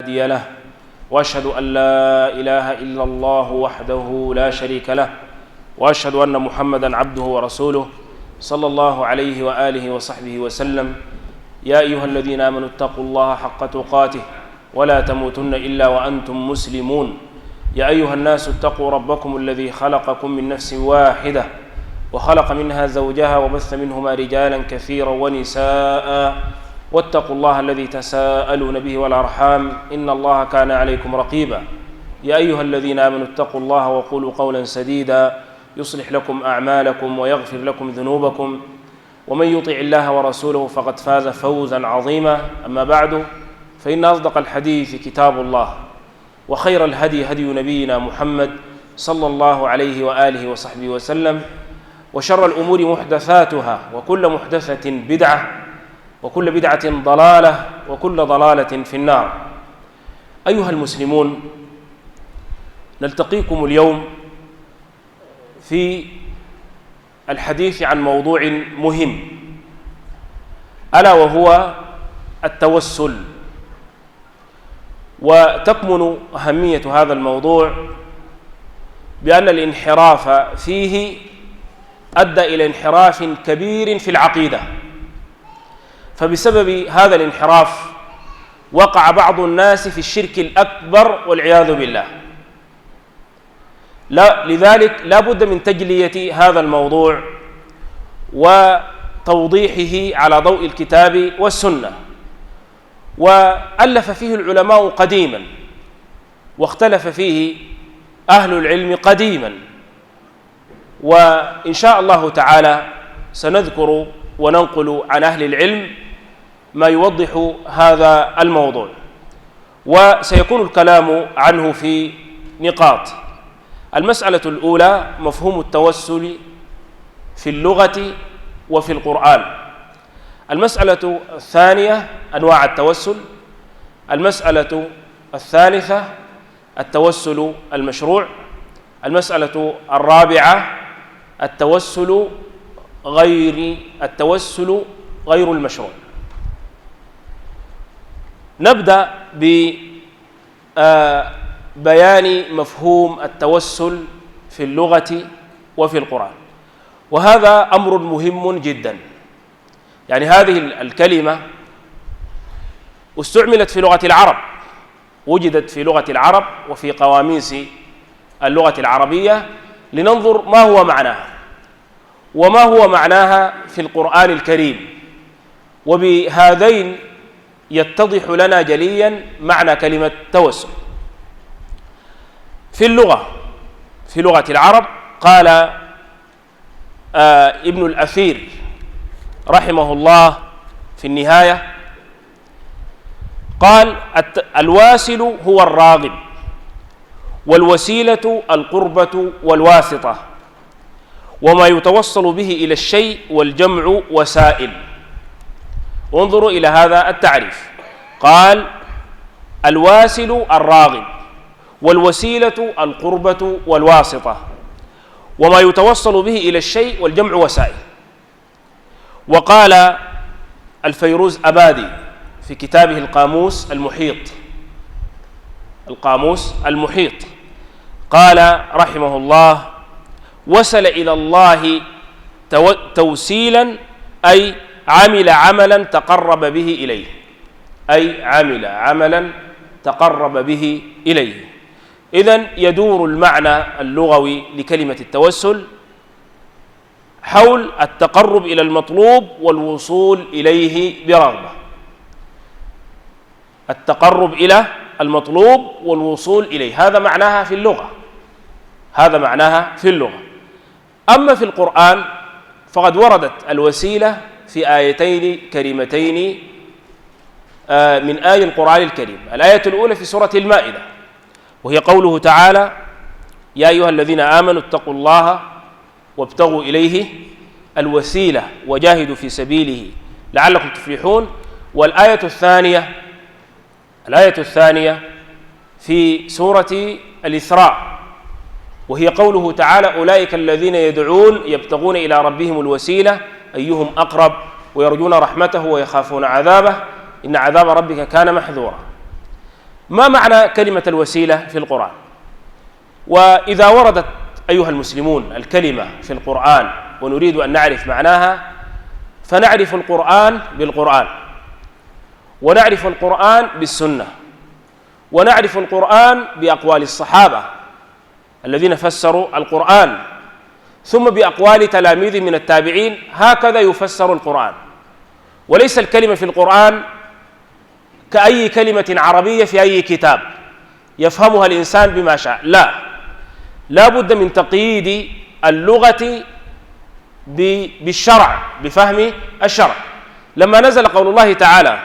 هادي له وأشهد أن لا إله إلا الله وحده لا شريك له وأشهد أن محمدًا عبده ورسوله صلى الله عليه وآله وصحبه وسلم. يا أيها الذين آمنوا اتقوا الله حق تقاته ولا تموتن إلا وأنتم مسلمون. يا أيها الناس اتقوا ربكم الذي خلقكم من نفس واحدة وخلق منها زوجها وبث منهما رجالا كثيرا ونساء واتقوا الله الذي تساءلون به والأرحام إن الله كان عليكم رقيبا. يا أيها الذين آمنوا اتقوا الله وقولوا قولا سديدا يصلح لكم أعمالكم ويغفر لكم ذنوبكم ومن يطع الله ورسوله فقد فاز فوزا عظيما. أما بعد، فإن أصدق الحديث كتاب الله وخير الهدي هدي نبينا محمد صلى الله عليه وآله وصحبه وسلم، وشر الأمور محدثاتها وكل محدثة بدعة وكل بدعة ضلالة وكل ضلالة في النار. أيها المسلمون، نلتقيكم اليوم في الحديث عن موضوع مهم، ألا وهو التوسل. وتكمن أهمية هذا الموضوع بأن الانحراف فيه أدى إلى انحراف كبير في العقيدة، فبسبب هذا الانحراف وقع بعض الناس في الشرك الأكبر والعياذ بالله. لذلك لا بد من تجلية هذا الموضوع وتوضيحه على ضوء الكتاب والسنة. وألف فيه العلماء قديما واختلف فيه أهل العلم قديما، وإن شاء الله تعالى سنذكر وننقل عن أهل العلم ما يوضح هذا الموضوع، وسيكون الكلام عنه في نقاط. المسألة الأولى: مفهوم التوسل في اللغة وفي القرآن. المسألة الثانية: أنواع التوسل. المسألة الثالثة: التوسل المشروع. المسألة الرابعة: التوسل غير المشروع. نبدأ ببيان مفهوم التوسل في اللغة وفي القرآن، وهذا أمر مهم جدا. يعني هذه الكلمة استعملت في لغة العرب، وجدت في لغة العرب وفي قواميس اللغة العربية، لننظر ما هو معناها وما هو معناها في القرآن الكريم، وبهذين يتضح لنا جليا معنى كلمة توسل. في لغة العرب قال ابن الأثير رحمه الله في النهاية، قال: الواسل هو الراغب، والوسيلة القربة والواسطة، وما يتوصل به إلى الشيء، والجمع وسائل. وانظروا إلى هذا التعريف، قال: الواسل الراغب، والوسيلة القربة والواسطة، وما يتوصل به إلى الشيء، والجمع وسائل. وقال الفيروز أبادي في كتابه القاموس المحيط قال رحمه الله: وصل إلى الله توسيلا أي عمل عملا تقرب به إليه. إذن يدور المعنى اللغوي لكلمة التوسل حول التقرب إلى المطلوب والوصول إليه برغبة. التقرب إلى المطلوب والوصول إليه، هذا معناها في اللغة. أما في القرآن فقد وردت الوسيلة في آيتين كريمتين من آي القرآن الكريم. الآية الأولى في سورة المائدة، وهي قوله تعالى: يا أيها الذين آمنوا اتقوا الله وابتغوا إليه الوسيلة وجاهدوا في سبيله لعلكم تفلحون. والآية الثانية في سورة الإسراء، وهي قوله تعالى: أولئك الذين يدعون يبتغون إلى ربهم الوسيلة أيهم أقرب ويرجون رحمته ويخافون عذابه إن عذاب ربك كان محذورا. ما معنى كلمة الوسيلة في القرآن؟ وإذا وردت أيها المسلمون الكلمة في القرآن ونريد أن نعرف معناها، فنعرف القرآن بالقرآن، ونعرف القرآن بالسنة، ونعرف القرآن بأقوال الصحابة الذين فسروا القرآن، ثم بأقوال تلاميذ من التابعين. هكذا يفسر القرآن. وليس الكلمة في القرآن كأي كلمة عربية في أي كتاب يفهمها الإنسان بما شاء، لا بد من تقييد اللغة بالشرع، بفهم الشرع. لما نزل قول الله تعالى: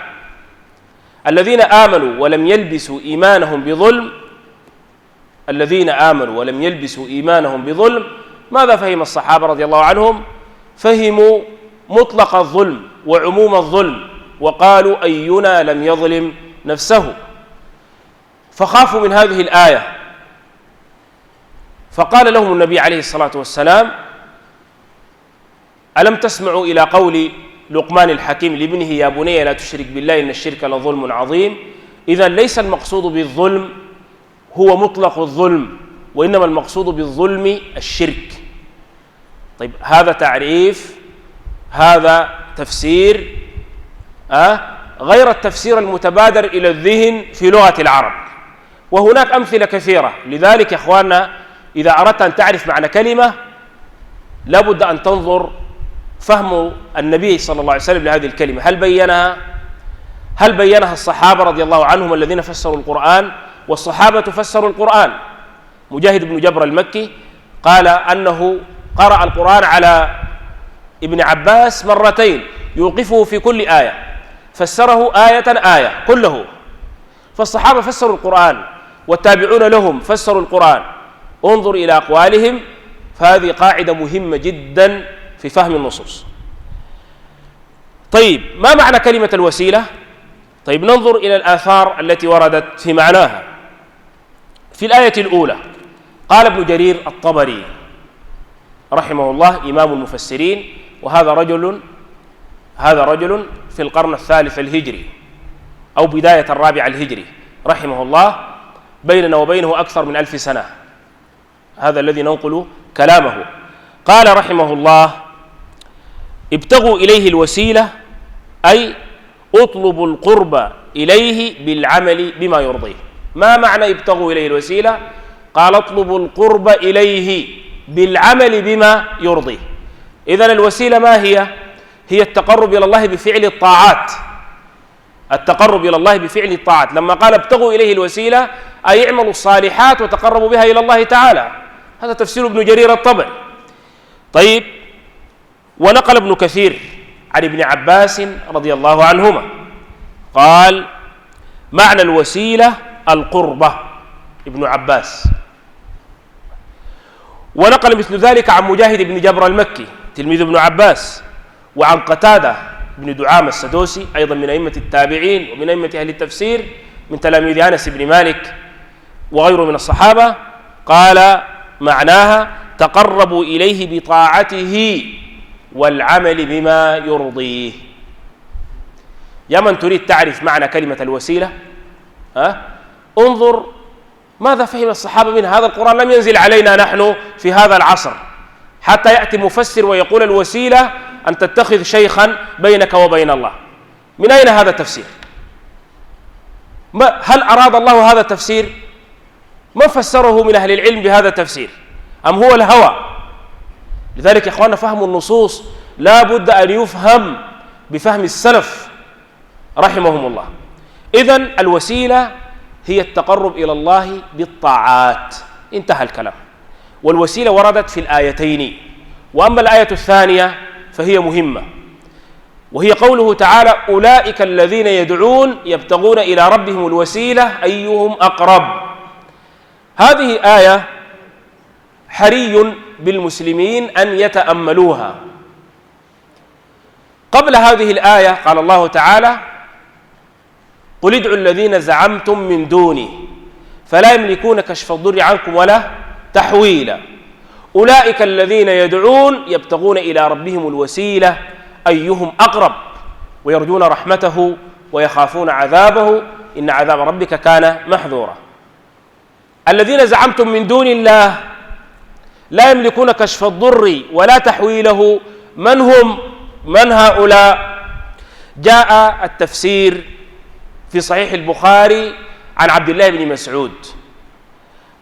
الذين آمنوا ولم يلبسوا إيمانهم بظلم، الذين آمنوا ولم يلبسوا إيمانهم بظلم، ماذا فهم الصحابة رضي الله عنهم؟ فهموا مطلق الظلم وعموم الظلم، وقالوا: أينا لم يظلم نفسه، فخافوا من هذه الآية. فقال لهم النبي عليه الصلاة والسلام: ألم تسمعوا إلى قول لقمان الحكيم لابنه: يا بني لا تشرك بالله إن الشرك لظلم عظيم. إذن ليس المقصود بالظلم هو مطلق الظلم، وإنما المقصود بالظلم الشرك. طيب، هذا تعريف، هذا تفسير غير التفسير المتبادر إلى الذهن في لغة العرب، وهناك أمثلة كثيرة. لذلك يا إخواننا، إذا أردت أن تعرف معنى كلمة لابد أن تنظر فهم النبي صلى الله عليه وسلم لهذه الكلمة. هل بينها الصحابة رضي الله عنهم الذين فسروا القرآن؟ والصحابة فسروا القرآن. مجاهد بن جبر المكي قال أنه قرأ القرآن على ابن عباس مرتين، يوقفه في كل آية، فسره آية كله. فالصحابة فسروا القرآن، والتابعون لهم فسروا القرآن. انظر إلى أقوالهم، فهذه قاعدة مهمة جدا في فهم النصوص. طيب، ما معنى كلمة الوسيلة؟ طيب، ننظر إلى الآثار التي وردت في معناها. في الآية الأولى قال ابن جرير الطبري رحمه الله، إمام المفسرين، وهذا رجل في القرن الثالث الهجري أو بداية الرابع الهجري رحمه الله، بيننا وبينه أكثر من 1000 سنة، هذا الذي ننقل كلامه. قال رحمه الله: ابتغوا إليه الوسيلة، أي اطلبوا القرب إليه بالعمل بما يرضيه. ما معنى ابتغوا إليه الوسيلة؟ قال: اطلبوا القرب إليه بالعمل بما يرضيه. إذن الوسيلة ما هي؟ هي التقرب إلى الله بفعل الطاعات، التقرب إلى الله بفعل الطاعات. لما قال ابتغوا إليه الوسيلة أي اعملوا الصالحات وتقربوا بها إلى الله تعالى. هذا تفسير ابن جرير الطبري. طيب، ونقل ابن كثير عن ابن عباس رضي الله عنهما قال: معنى الوسيلة القربة، ابن عباس. ونقل مثل ذلك عن مجاهد بن جبر المكي تلميذ ابن عباس، وعن قتادة بن دعامة السدوسي أيضا من أئمة التابعين ومن أئمة أهل التفسير من تلاميذ أنس بن مالك وغيره من الصحابة. قال معناها: تقربوا إليه بطاعته والعمل بما يرضيه. يا من تريد تعرف معنى كلمة الوسيلة، انظر ماذا فهم الصحابة من هذا القرآن. لم ينزل علينا نحن في هذا العصر حتى يأتي مفسر ويقول الوسيلة أن تتخذ شيخا بينك وبين الله. من أين هذا التفسير؟ هل أراد الله هذا التفسير؟ من فسره من أهل العلم بهذا التفسير؟ أم هو الهوى؟ لذلك يا إخواننا، فهم النصوص لا بد أن يفهم بفهم السلف رحمهم الله. إذن الوسيلة هي التقرب إلى الله بالطاعات، انتهى الكلام. والوسيلة وردت في الآيتين. وأما الآية الثانية فهي مهمة، وهي قوله تعالى: أولئك الذين يدعون يبتغون إلى ربهم الوسيلة أيهم أقرب. هذه آية حري بالمسلمين أن يتأملوها. قبل هذه الآية قال الله تعالى: قل ادعوا الذين زعمتم من دوني فلا يملكون كشف الضر عنكم ولا تحويلا. أولئك الذين يدعون يبتغون إلى ربهم الوسيلة أيهم أقرب ويرجون رحمته ويخافون عذابه إن عذاب ربك كان محذورا. الذين زعمتم من دون الله لا يملكون كشف الضر ولا تحويله، من هم؟ من هؤلاء؟ جاء التفسير في صحيح البخاري عن عبد الله بن مسعود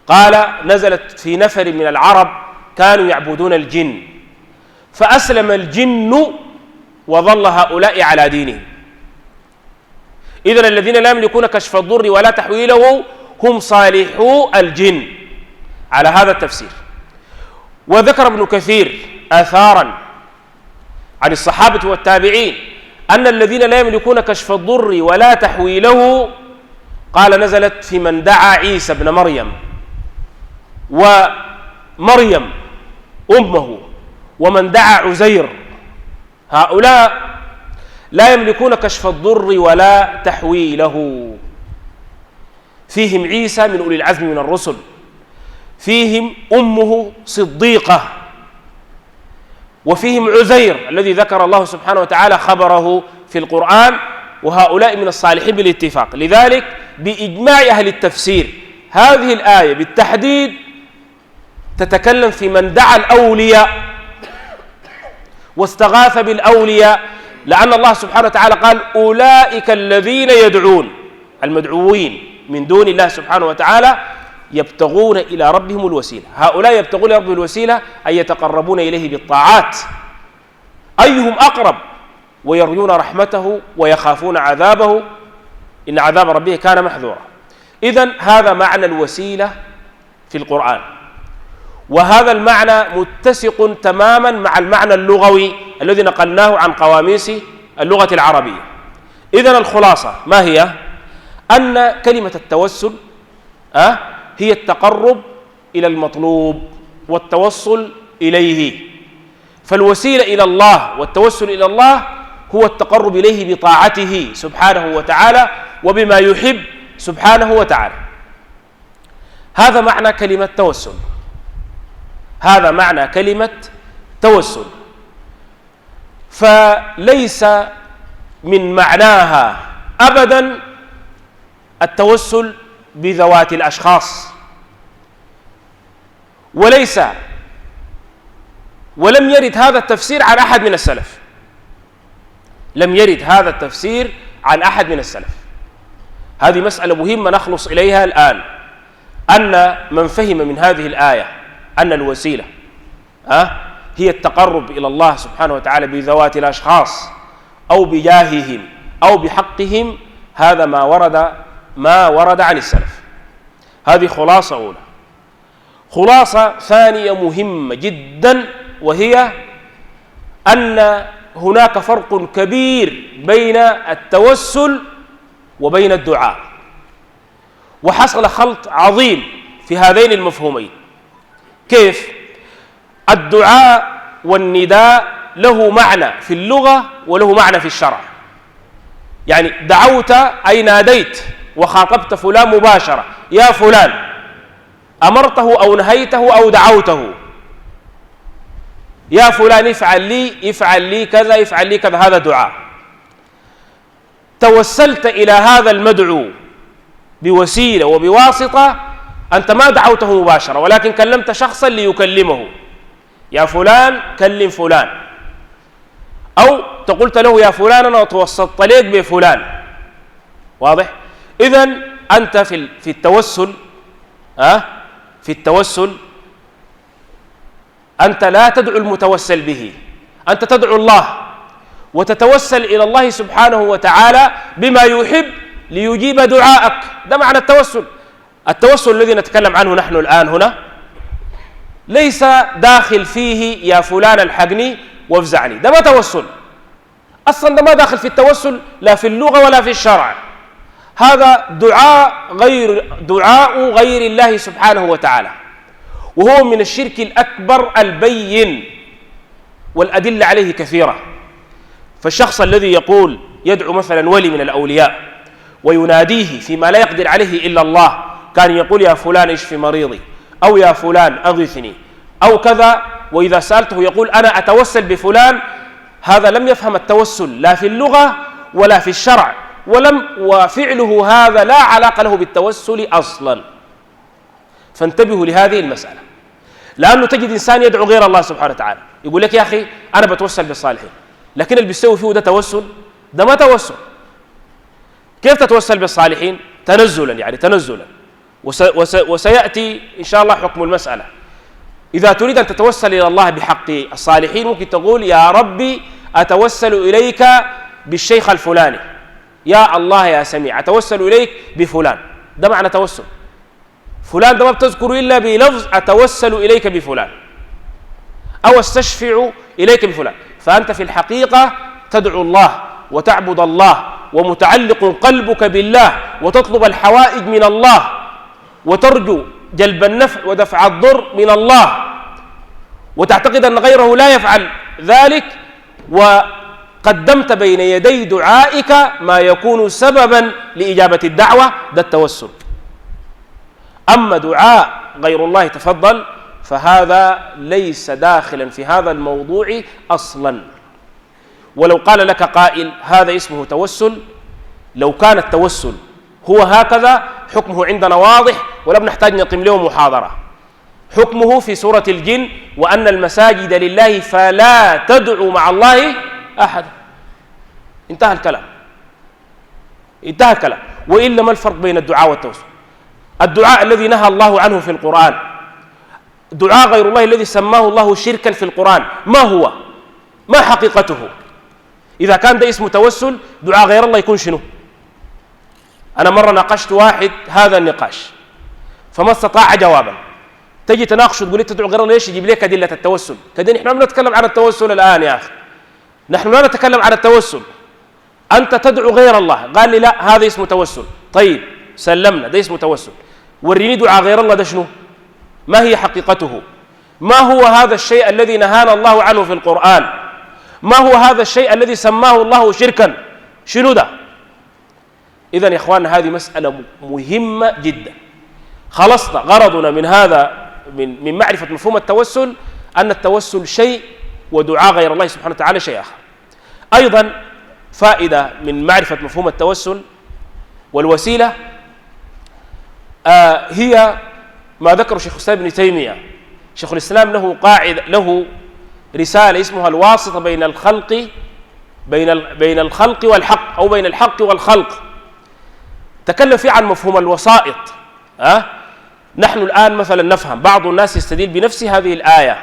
قال: نزلت في نفر من العرب كانوا يعبدون الجن، فأسلم الجن وظل هؤلاء على دينهم. إذن الذين لا يملكون كشف الضر ولا تحويله هم صالحو الجن، على هذا التفسير. وذكر ابن كثير آثارا عن الصحابة والتابعين أن الذين لا يملكون كشف الضر ولا تحويله قال نزلت في من دعا عيسى بن مريم ومريم أمه ومن دعا عزير، هؤلاء لا يملكون كشف الضر ولا تحويله. فيهم عيسى من أولي العزم من الرسل، فيهم أمه صديقة، وفيهم عزير الذي ذكر الله سبحانه وتعالى خبره في القرآن، وهؤلاء من الصالحين بالاتفاق. لذلك بإجماع أهل التفسير هذه الآية بالتحديد تتكلم في من دعا الأولياء واستغاث بالأولياء، لأن الله سبحانه وتعالى قال: أولئك الذين يدعون، المدعوين من دون الله سبحانه وتعالى يبتغون إلى ربهم الوسيلة. هؤلاء يبتغون إلى ربهم الوسيلة أي يتقربون إليه بالطاعات، أيهم أقرب، ويرجون رحمته ويخافون عذابه، إن عذاب ربه كان محذورا. إذن هذا معنى الوسيلة في القرآن، وهذا المعنى متسق تماما مع المعنى اللغوي الذي نقلناه عن قواميس اللغة العربية. إذن الخلاصة ما هي؟ أن كلمة التوسل هي التقرب إلى المطلوب والتوصل إليه. فالوسيلة إلى الله والتوسل إلى الله هو التقرب إليه بطاعته سبحانه وتعالى وبما يحب سبحانه وتعالى. هذا معنى كلمة توسل، هذا معنى كلمة توسل. فليس من معناها أبدا التوسل بذوات الأشخاص، ولم يرد هذا التفسير عن أحد من السلف، لم يرد هذا التفسير عن أحد من السلف. هذه مسألة مهمة نخلص إليها الآن، أن من فهم من هذه الآية أن الوسيلة هي التقرب إلى الله سبحانه وتعالى بذوات الأشخاص أو بجاههم أو بحقهم، هذا ما ورد عن السلف. هذه خلاصة أولى. خلاصة ثانية مهمة جدا، وهي أن هناك فرق كبير بين التوسل وبين الدعاء، وحصل خلط عظيم في هذين المفهومين. كيف؟ الدعاء والنداء له معنى في اللغة وله معنى في الشرع. يعني دعوت أي ناديت وخاطبت فلان مباشرة: يا فلان، أمرته أو نهيته أو دعوته، يا فلان افعل لي كذا، افعل لي كذا، هذا دعاء. توسلت إلى هذا المدعو بوسيلة وبواسطة، أنت ما دعوته مباشرة ولكن كلمت شخصا ليكلمه: يا فلان كلم فلان، أو قلت له: يا فلان أنا توسطت لك بفلان. واضح؟ إذن أنت في التوسل في التوسل أنت لا تدعو المتوسل به، أنت تدعو الله وتتوسل إلى الله سبحانه وتعالى بما يحب ليجيب دعاءك. ده معنى التوسل. التوسل الذي نتكلم عنه نحن الآن هنا ليس داخل فيه يا فلان الحقني وافزعني، ده ما توسل أصلا، ده ما داخل في التوسل لا في اللغة ولا في الشرع. هذا دعاء غير الله سبحانه وتعالى، وهو من الشرك الأكبر البين، والأدلة عليه كثيرة. فالشخص الذي يدعو مثلا ولي من الأولياء ويناديه فيما لا يقدر عليه إلا الله، كان يقول: يا فلان اشف مريضي، أو يا فلان أغثني، أو كذا، وإذا سألته يقول: أنا أتوسل بفلان، هذا لم يفهم التوسل لا في اللغة ولا في الشرع، وفعله هذا لا علاقة له بالتوسل أصلا. فانتبهوا لهذه المسألة، لأنه تجد إنسان يدعو غير الله سبحانه وتعالى يقول لك يا أخي أنا بتوسل بالصالحين، لكن اللي بيسوي فيه ده توسل؟ ده ما توسل. كيف تتوسل بالصالحين؟ تنزلا، يعني تنزلا. وسيأتي إن شاء الله حكم المسألة. إذا تريد أن تتوسل إلى الله بحق الصالحين ممكن تقول يا ربي أتوسل إليك بالشيخ الفلاني، يا الله يا سميع أتوسل إليك بفلان، ده معنى توسل. فلان ده ما بتذكر إلا بلفظ أتوسل إليك بفلان أو استشفع إليك بفلان، فأنت في الحقيقة تدعو الله وتعبد الله ومتعلق قلبك بالله وتطلب الحوائج من الله وترجو جلب النفع ودفع الضر من الله، وتعتقد أن غيره لا يفعل ذلك، وقدمت بين يدي دعائك ما يكون سببا لإجابة الدعوة، ده التوسل. أما دعاء غير الله تفضل فهذا ليس داخلا في هذا الموضوع أصلا. ولو قال لك قائل هذا اسمه توسل، لو كان التوسل هو هكذا حكمه عندنا واضح ولا بنحتاج نقيم له محاضرة. حكمه في سورة الجن وأن المساجد لله فلا تدعوا مع الله أحد. انتهى الكلام، انتهى الكلام. وإلا ما الفرق بين الدعاء والتوسل؟ الدعاء الذي نهى الله عنه في القرآن، دعاء غير الله الذي سماه الله شركا في القرآن، ما هو؟ ما حقيقته؟ إذا كان ده اسمه توسل، دعاء غير الله يكون شنو؟ أنا مرة ناقشت واحد هذا النقاش فما استطاع جوابا. تجي تناقشه تقول لي تدعو غير الله، ليش؟ يجيب لك أدلة التوسل. كده نحن ما نتكلم عن التوسل الآن يا أخي، نحن لا نتكلم عن التوسل. أنت تدعو غير الله، قال لي لا هذا اسمه توسل. طيب سلمنا، ده اسمه توسل. وريني دعاء غير الله ده شنو؟ ما هي حقيقته؟ ما هو هذا الشيء الذي نهانا الله عنه في القرآن؟ ما هو هذا الشيء الذي سماه الله شركا؟ شنو ده؟ إذن يا إخواننا هذه مسألة مهمة جدا. خلصنا غرضنا من هذا من معرفة مفهوم التوسل أن التوسل شيء ودعاء غير الله سبحانه وتعالى شيء آخر. أيضا فائدة من معرفة مفهوم التوسل والوسيلة هي ما ذكر شيخ الإسلام ابن تيمية. شيخ الإسلام له قاعدة، له رسالة اسمها الواسطة بين الخلق بين الخلق والحق، أو بين الحق والخلق. تكلم فيه عن مفهوم الوسائط. نحن الآن مثلا نفهم، بعض الناس يستدل بنفس هذه الآية،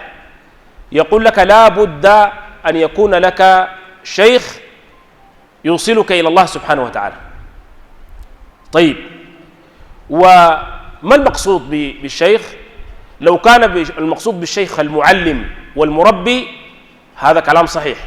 يقول لك لا بد أن يكون لك شيخ يوصلك إلى الله سبحانه وتعالى. طيب وما المقصود بالشيخ؟ لو كان المقصود بالشيخ المعلم والمربي هذا كلام صحيح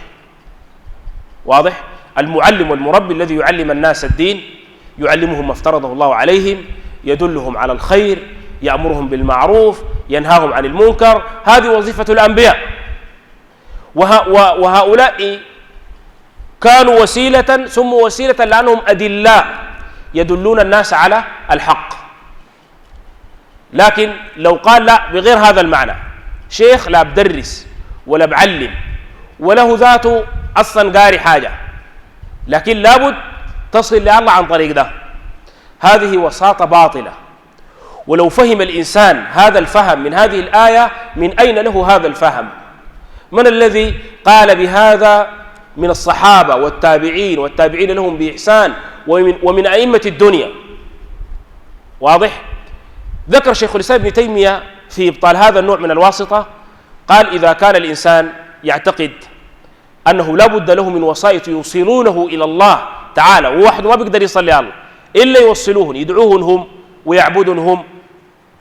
واضح. المعلم والمربي الذي يعلم الناس الدين، يعلمهم ما افترضه الله عليهم، يدلهم على الخير، يأمرهم بالمعروف، ينهاهم عن المنكر، هذه وظيفة الأنبياء. وهؤلاء كانوا وسيلة، سموا وسيلة لأنهم أدلاء يدلون الناس على الحق. لكن لو قال لا بغير هذا المعنى، شيخ لا بدرس ولا بعلم وله ذاته أصلا قاري حاجة، لكن لابد تصل لله عن طريق ده، هذه وساطة باطلة. ولو فهم الإنسان هذا الفهم من هذه الآية، من أين له هذا الفهم؟ من الذي قال بهذا من الصحابة والتابعين والتابعين لهم بإحسان ومن أئمة الدنيا؟ واضح؟ ذكر شيخ الإسلام ابن تيمية في إبطال هذا النوع من الواسطة، قال إذا كان الإنسان يعتقد أنه لا بد له من وسائط يوصلونه إلى الله تعالى، ووحده ما بيقدر يصلي الله إلا يوصلوهن، يدعوهن هم ويعبدون هم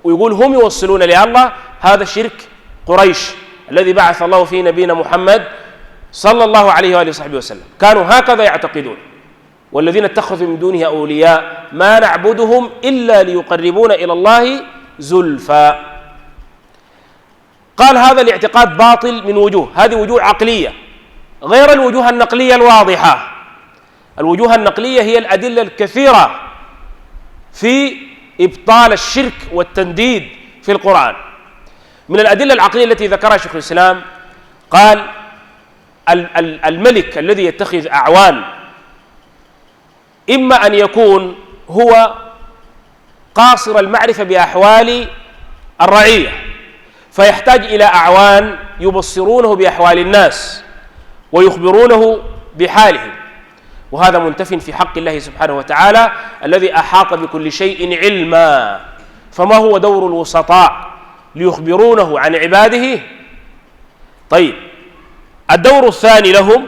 ويقول هم يوصلون لله، هذا شرك قريش الذي بعث الله فيه نبينا محمد صلى الله عليه وآله وصحبه وسلم، كانوا هكذا يعتقدون. والذين اتخذوا من دونه أولياء ما نعبدهم إلا ليقربون إلى الله زلفى. قال هذا الاعتقاد باطل من وجوه، هذه وجوه عقلية غير الوجوه النقلية الواضحة. الوجوه النقلية هي الأدلة الكثيرة في إبطال الشرك والتنديد في القرآن. من الأدلة العقلية التي ذكرها شيخ الإسلام قال الملك الذي يتخذ أعوان إما أن يكون هو قاصر المعرفة بأحوال الرعية فيحتاج إلى أعوان يبصرونه بأحوال الناس ويخبرونه بحالهم، وهذا منتف في حق الله سبحانه وتعالى الذي أحاط بكل شيء علما. فما هو دور الوسطاء ليخبرونه عن عباده؟ طيب، الدور الثاني لهم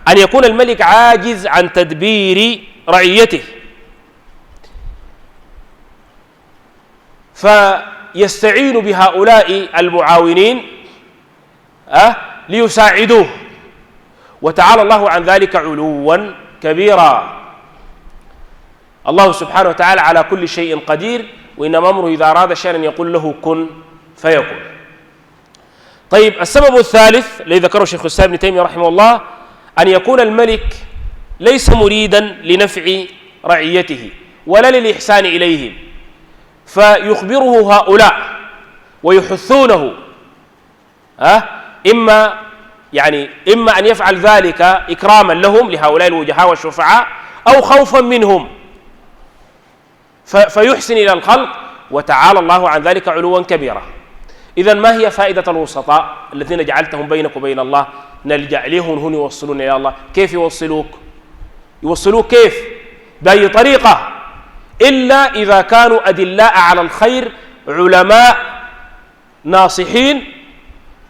أن يكون الملك عاجز عن تدبير رعيته، فيستعين بهؤلاء المعاونين ليساعدوه، وتعالى الله عن ذلك علوا كبيرا. الله سبحانه وتعالى على كل شيء قدير، وإنما أمره إذا أراد شيئا يقول له كن فيكون. طيب، السبب الثالث الذي ذكره شيخ الإسلام ابن تيمية رحمه الله أن يكون الملك ليس مريدا لنفع رعيته ولا للإحسان إليهم، فيخبره هؤلاء ويحثونه إما أن يفعل ذلك إكراما لهم لهؤلاء الوجهاء والشفعاء أو خوفا منهم فيحسن إلى الخلق، وتعالى الله عن ذلك علوا كبيرا. إذن ما هي فائدة الوسطاء الذين جعلتهم بينك وبين الله؟ نلجأ لهم هنا يوصلون إلى الله. كيف يوصلوك كيف؟ بأي طريقة؟ إلا إذا كانوا أدلاء على الخير، علماء ناصحين،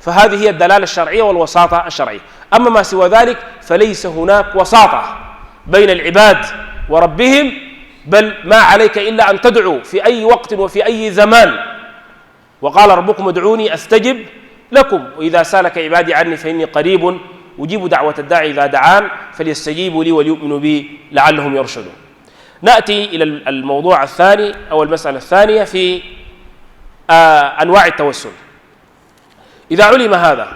فهذه هي الدلالة الشرعية والوساطة الشرعية. أما ما سوى ذلك فليس هناك وساطة بين العباد وربهم، بل ما عليك إلا أن تدعو في أي وقت وفي أي زمان، وقال ربكم ادعوني أستجب لكم، وإذا سألك عبادي عني فإني قريب أجيب دعوة الداعي إذا دعان فليستجيبوا لي وليؤمنوا بي لعلهم يرشدون. نأتي إلى الموضوع الثاني أو المسألة الثانية في أنواع التوسل. إذا علم هذا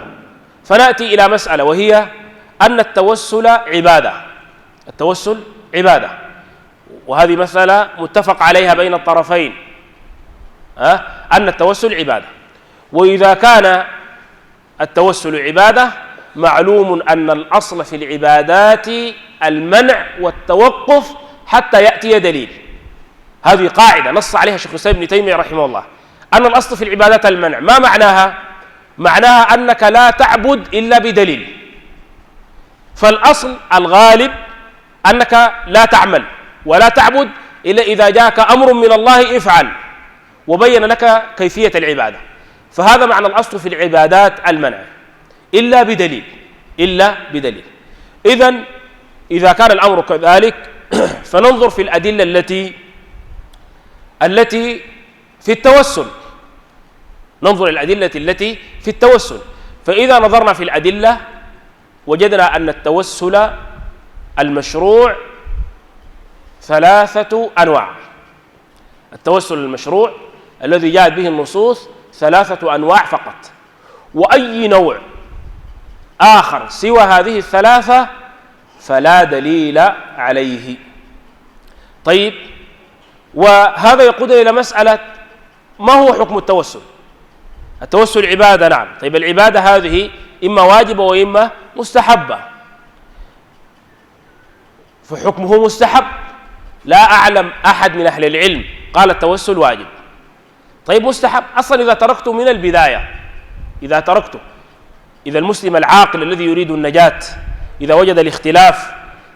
فنأتي إلى مسألة، وهي أن التوسل عبادة. التوسل عبادة، وهذه مسألة متفق عليها بين الطرفين، أن التوسل عبادة. وإذا كان التوسل عبادة، معلوم أن الأصل في العبادات المنع والتوقف حتى يأتي دليل. هذه قاعدة نص عليها شيخ الإسلام ابن تيمية رحمه الله، أن الأصل في العبادات المنع. ما معناها؟ معناها أنك لا تعبد إلا بدليل. فالأصل الغالب أنك لا تعمل ولا تعبد إلا إذا جاءك أمر من الله افعل وبين لك كيفية العبادة. فهذا معنى الأصل في العبادات المنع إلا بدليل، إلا بدليل. إذن إذا كان الأمر كذلك فننظر في الأدلة التي في التوسل، ننظر الأدلة التي في التوسل. فإذا نظرنا في الأدلة وجدنا أن التوسل المشروع 3 أنواع. التوسل المشروع الذي جاءت به النصوص 3 أنواع فقط، وأي نوع آخر سوى هذه 3 فلا دليل عليه. طيب، وهذا يقودنا إلى مسألة ما هو حكم التوسل؟ التوسل عبادة، نعم. طيب، العبادة هذه إما واجبة وإما مستحبة، فحكمه مستحب. لا أعلم أحد من أهل العلم قال التوسل واجب. طيب، مستحب أصلا إذا تركته من البداية، إذا تركته، إذا المسلم العاقل الذي يريد النجاة إذا وجد الاختلاف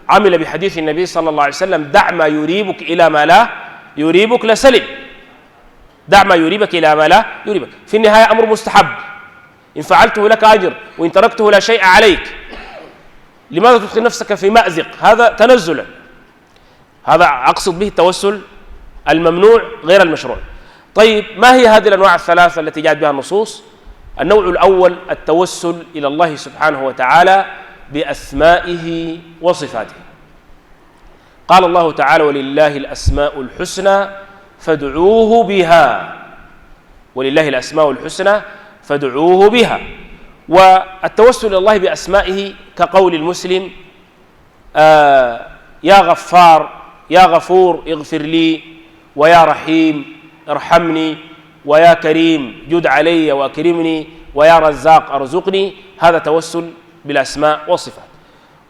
عمل بحديث النبي صلى الله عليه وسلم: دع ما يريبك إلى ما لا يريبك لسلم. دع ما يريبك إلى ما لا يريبك. في النهاية أمر مستحب، إن فعلته لك أجر وإن تركته لا شيء عليك. لماذا تدخل نفسك في مأزق؟ هذا تنزلا. هذا أقصد به التوسل الممنوع غير المشروع. طيب، ما هي هذه الأنواع 3 التي جاءت بها النصوص؟ النوع الأول التوسل إلى الله سبحانه وتعالى بأسمائه وصفاته. قال الله تعالى: ولله الأسماء الحسنى فادعوه بها. ولله الأسماء الحسنى فادعوه بها. والتوسل إلى الله بأسمائه كقول المسلم: يا غفار، يا غفور اغفر لي، ويا رحيم ارحمني، ويا كريم جد علي وأكرمني، ويا رزاق أرزقني. هذا توسل بالأسماء والصفات.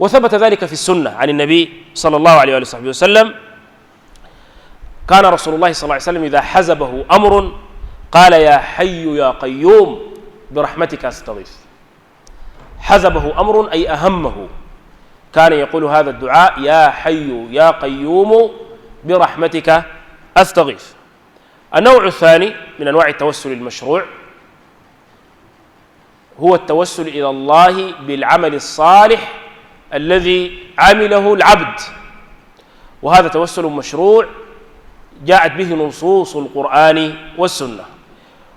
وثبت ذلك في السنة عن النبي صلى الله عليه وصحبه وسلم. كان رسول الله صلى الله عليه وسلم إذا حزبه أمر قال يا حي يا قيوم برحمتك أستغيث. حزبه أمر أي أهمه، كان يقول هذا الدعاء يا حي يا قيوم برحمتك أستغيث. النوع الثاني من أنواع التوسل المشروع هو التوسل إلى الله بالعمل الصالح الذي عمله العبد، وهذا توسل مشروع جاءت به نصوص القرآن والسنة.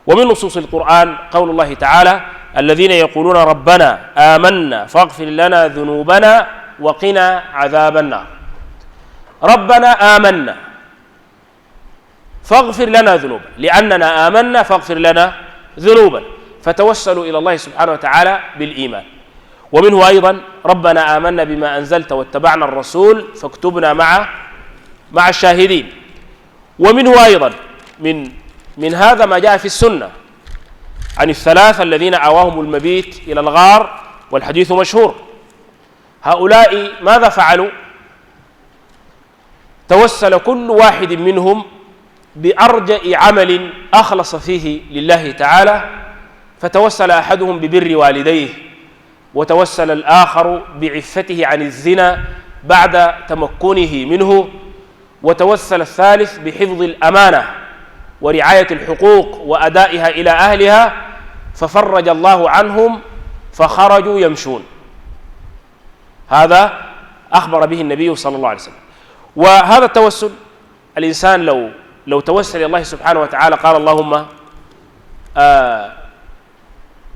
ومن نصوص القرآن قول الله تعالى الذين يقولون ربنا آمنا فاغفر لنا ذنوبنا وقنا عذاب النار. ربنا آمنا فاغفر لنا ذنوبنا، لأننا آمنا فاغفر لنا ذنوبنا، فتوسلوا إلى الله سبحانه وتعالى بالإيمان. ومنه أيضا ربنا آمنا بما أنزلت واتبعنا الرسول فاكتبنا مع الشاهدين. ومنه أيضا من هذا ما جاء في السنة عن الثلاثة الذين آواهم المبيت إلى الغار، والحديث مشهور. هؤلاء ماذا فعلوا؟ توسل كل واحد منهم بأرجأ عمل أخلص فيه لله تعالى، فتوسل أحدهم ببر والديه، وتوسل الآخر بعفته عن الزنا بعد تمكنه منه، وتوسل الثالث بحفظ الأمانة ورعاية الحقوق وأدائها إلى أهلها، ففرج الله عنهم فخرجوا يمشون. هذا أخبر به النبي صلى الله عليه وسلم. وهذا التوسل الإنسان لو توسل إلى الله سبحانه وتعالى قال اللهم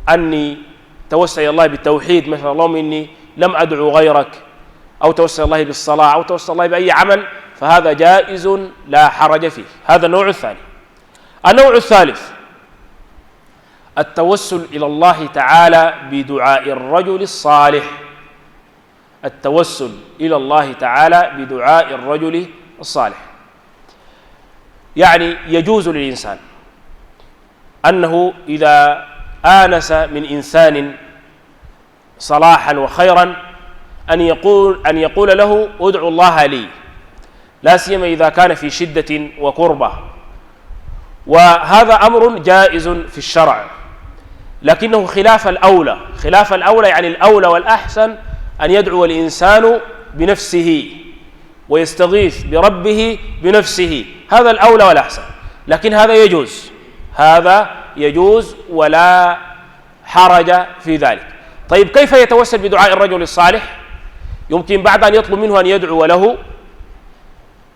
أني توسل إلى الله بالتوحيد، مثلا اللهم إني لم أدعو غيرك، أو توسل الله بالصلاة، أو توسل الله بأي عمل، فهذا جائز لا حرج فيه. هذا النوع الثاني. النوع الثالث التوسل إلى الله تعالى بدعاء الرجل الصالح. التوسل إلى الله تعالى بدعاء الرجل الصالح، يعني يجوز للإنسان أنه إذا آنس من إنسان صلاحا وخيرا أن يقول له ادعو الله لي، لا سيما إذا كان في شدة وكربة، وهذا أمر جائز في الشرع، لكنه خلاف الأولى. خلاف الأولى يعني الأولى والأحسن أن يدعو الإنسان بنفسه ويستغيث بربه بنفسه، هذا الأولى والأحسن، لكن هذا يجوز، هذا يجوز ولا حرج في ذلك. طيب كيف يتوسل بدعاء الرجل الصالح؟ يمكن بعد أن يطلب منه أن يدعو له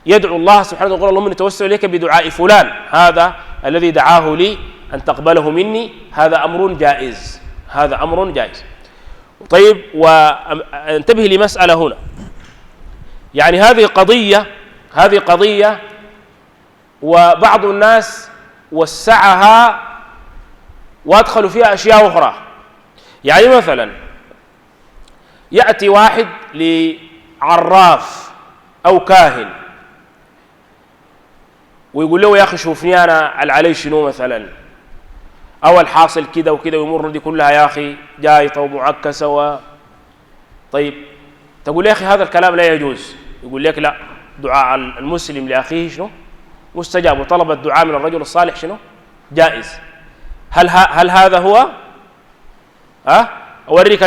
يدعو الله سبحانه وتعالى اللهم نتوسل إليك بدعاء فلان هذا الذي دعاه لي أن تقبله مني، هذا أمر جائز، هذا أمر جائز. طيب وانتبه لمسألة هنا، يعني هذه قضية وبعض الناس وسعها وادخلوا فيها أشياء أخرى. يعني مثلا يأتي واحد لعراف أو كاهن ويقول له يا أخي شوفني أنا علي شنو مثلا، أو الحاصل كده وكده، ويمر دي كلها يا أخي جايطة ومعكسة طيب تقول يا أخي هذا الكلام لا يجوز، يقول لك لا، دعاء المسلم لأخيه شنو مستجاب، وطلب الدعاء من الرجل الصالح شنو جائز. هل هذا هو؟ أوريك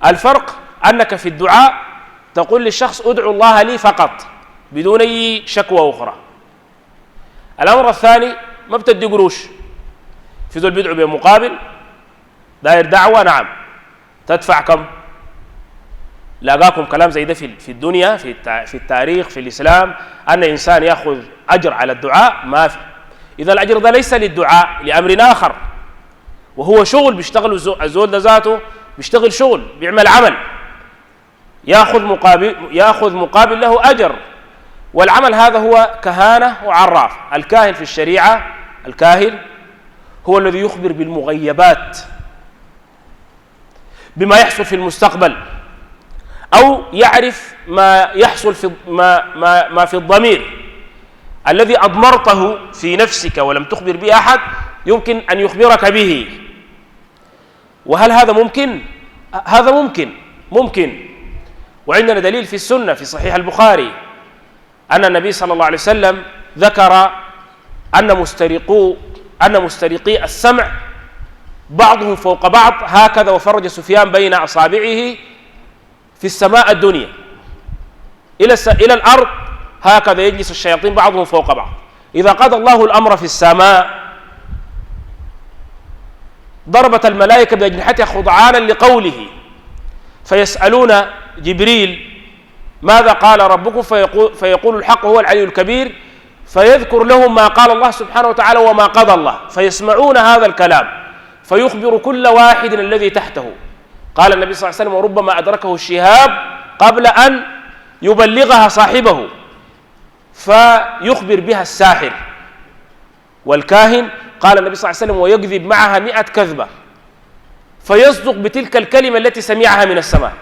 الفرق أنك في الدعاء تقول للشخص ادعو الله لي فقط بدون أي شكوى أخرى. الأمر الثاني ما بتدي قروش، في ذول بيدعو بمقابل، داير دعوة نعم تدفع كم؟ لاقاكم كلام زي ده في الدنيا في التاريخ في الإسلام أن إنسان يأخذ أجر على الدعاء؟ ما في. إذا الأجر ده ليس للدعاء، لأمر آخر، وهو شغل بيشتغل الزول ده ذاته، بيشتغل شغل، بيعمل عمل يأخذ مقابل له أجر، والعمل هذا هو كهانة وعراف. الكاهن في الشريعة، الكاهن هو الذي يخبر بالمغيبات، بما يحصل في المستقبل، أو يعرف ما يحصل في ما في الضمير الذي أضمرته في نفسك ولم تخبر به أحد، يمكن أن يخبرك به. وهل هذا ممكن؟ هذا ممكن، ممكن. وعندنا دليل في السنة في صحيح البخاري أن النبي صلى الله عليه وسلم ذكر أن مسترقي السمع بعضهم فوق بعض هكذا، وفرج سفيان بين أصابعه في السماء الدنيا إلى الأرض هكذا يجلس الشياطين بعضهم فوق بعض. إذا قضى الله الأمر في السماء ضربت الملائكة بأجنحتها خضعانا لقوله، فيسألون جبريل ماذا قال ربكم، فيقول الحق هو العلي الكبير، فيذكر لهم ما قال الله سبحانه وتعالى وما قضى الله، فيسمعون هذا الكلام فيخبر كل واحد الذي تحته. قال النبي صلى الله عليه وسلم: وربما أدركه الشهاب قبل أن يبلغها صاحبه، فيخبر بها الساحر والكاهن. قال النبي صلى الله عليه وسلم: ويكذب معها 100 كذبة، فيصدق بتلك الكلمة التي سمعها من السماء.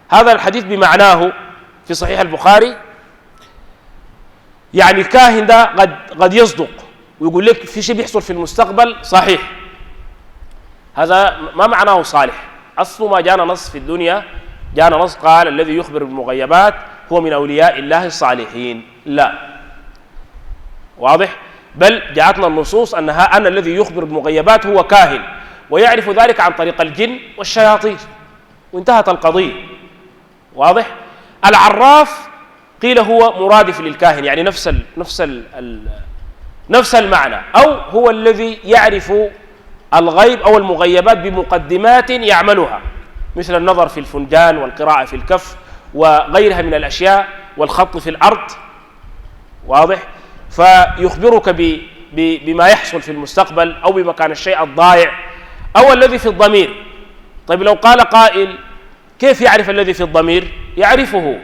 هذا الحديث بمعناه في صحيح البخاري. يعني الكاهن ده قد يصدق ويقول لك في شيء بيحصل في المستقبل صحيح، هذا ما معناه صالح. أصل ما جانا نص في الدنيا، جانا نص قال الذي يخبر بالمغيبات هو من أولياء الله الصالحين، لا، واضح؟ بل جاءتنا النصوص أن الذي يخبر بالمغيبات هو كاهن، ويعرف ذلك عن طريق الجن والشياطين، وانتهت القضية. واضح؟ العراف قيل هو مرادف للكاهن، يعني نفس المعنى، أو هو الذي يعرف الغيب أو المغيبات بمقدمات يعملها، مثل النظر في الفنجان والقراءة في الكف وغيرها من الأشياء والخط في الأرض. واضح؟ فيخبرك بما يحصل في المستقبل أو بمكان الشيء الضائع أو الذي في الضمير. طيب لو قال قائل: كيف يعرف الذي في الضمير؟ يعرفه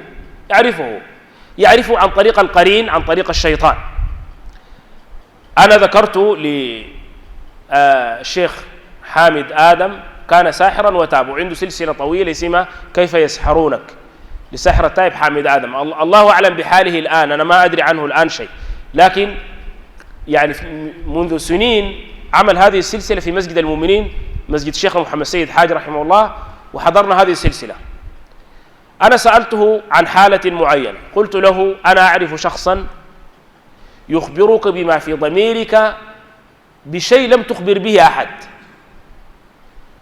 عن طريق القرين، عن طريق الشيطان. أنا ذكرت للشيخ حامد آدم، كان ساحرا وتاب، وعنده سلسلة طويلة اسمها كيف يسحرونك، لساحر التائب حامد آدم. الله أعلم بحاله الآن، أنا ما أدري عنه الآن شيء، لكن يعني منذ سنين عمل هذه السلسلة في مسجد المؤمنين، مسجد الشيخ محمد سيد حاج رحمه الله، وحضرنا هذه السلسلة. أنا سألته عن حالة معينة، قلت له: أنا أعرف شخصا يخبرك بما في ضميرك بشيء لم تخبر به أحد،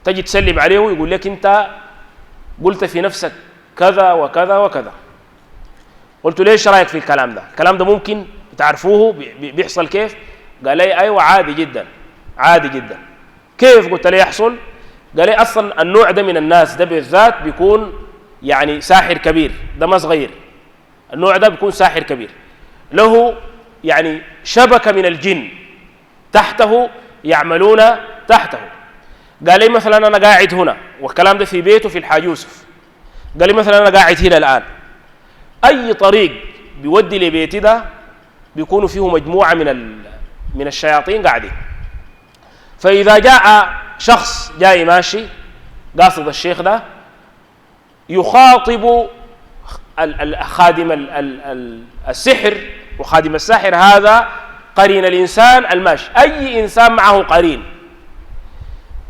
تجي تسلم عليه ويقول لك: أنت قلت في نفسك كذا وكذا وكذا. قلت له: ليش رأيك في الكلام ده؟ الكلام ده ممكن تعرفوه بيحصل كيف؟ قال لي: أيوة، عادي جدا عادي جدا. كيف؟ قلت له: يحصل. قال لي: أصلا النوع ده من الناس ده بالذات بيكون يعني ساحر كبير، ده ما صغير، النوع ده بيكون ساحر كبير، له يعني شبكة من الجن تحته يعملون تحته. قال لي: مثلا أنا قاعد هنا، والكلام ده في بيته في الحاج يوسف. قال لي: مثلا أنا قاعد هنا الآن، أي طريق بيودي لبيتي ده بيكونوا فيه مجموعة من الشياطين قاعدين. فإذا جاء شخص جاي ماشي قاصد الشيخ ده، يخاطب خادم السحر، وخادم الساحر هذا قرين الإنسان الماشي، أي إنسان معه قرين،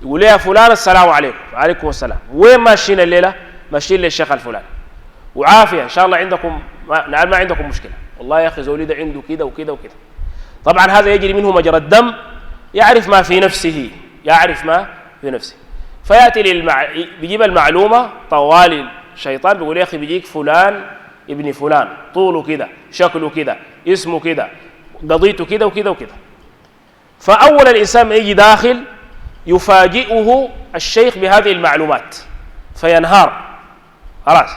يقول: يا فلان السلام عليكم. وعليكم السلام. وين ماشيين الليلة؟ ماشيين للشيخ الفلاني، وعافية إن شاء الله عندكم، نعم ما عندكم مشكلة، والله يا أخي زولي ده عنده كده وكده وكده. طبعا هذا يجري منه مجرى الدم، يعرف ما في نفسه، فيأتي بيجيب المعلومة طوال الشيطان، بيقول: يا أخي بيجيك فلان ابن فلان، طوله كده، شكله كده، اسمه كده، قضيته كده وكده وكده. فأول الإنسان ما يجي داخل يفاجئه الشيخ بهذه المعلومات فينهار، خلاص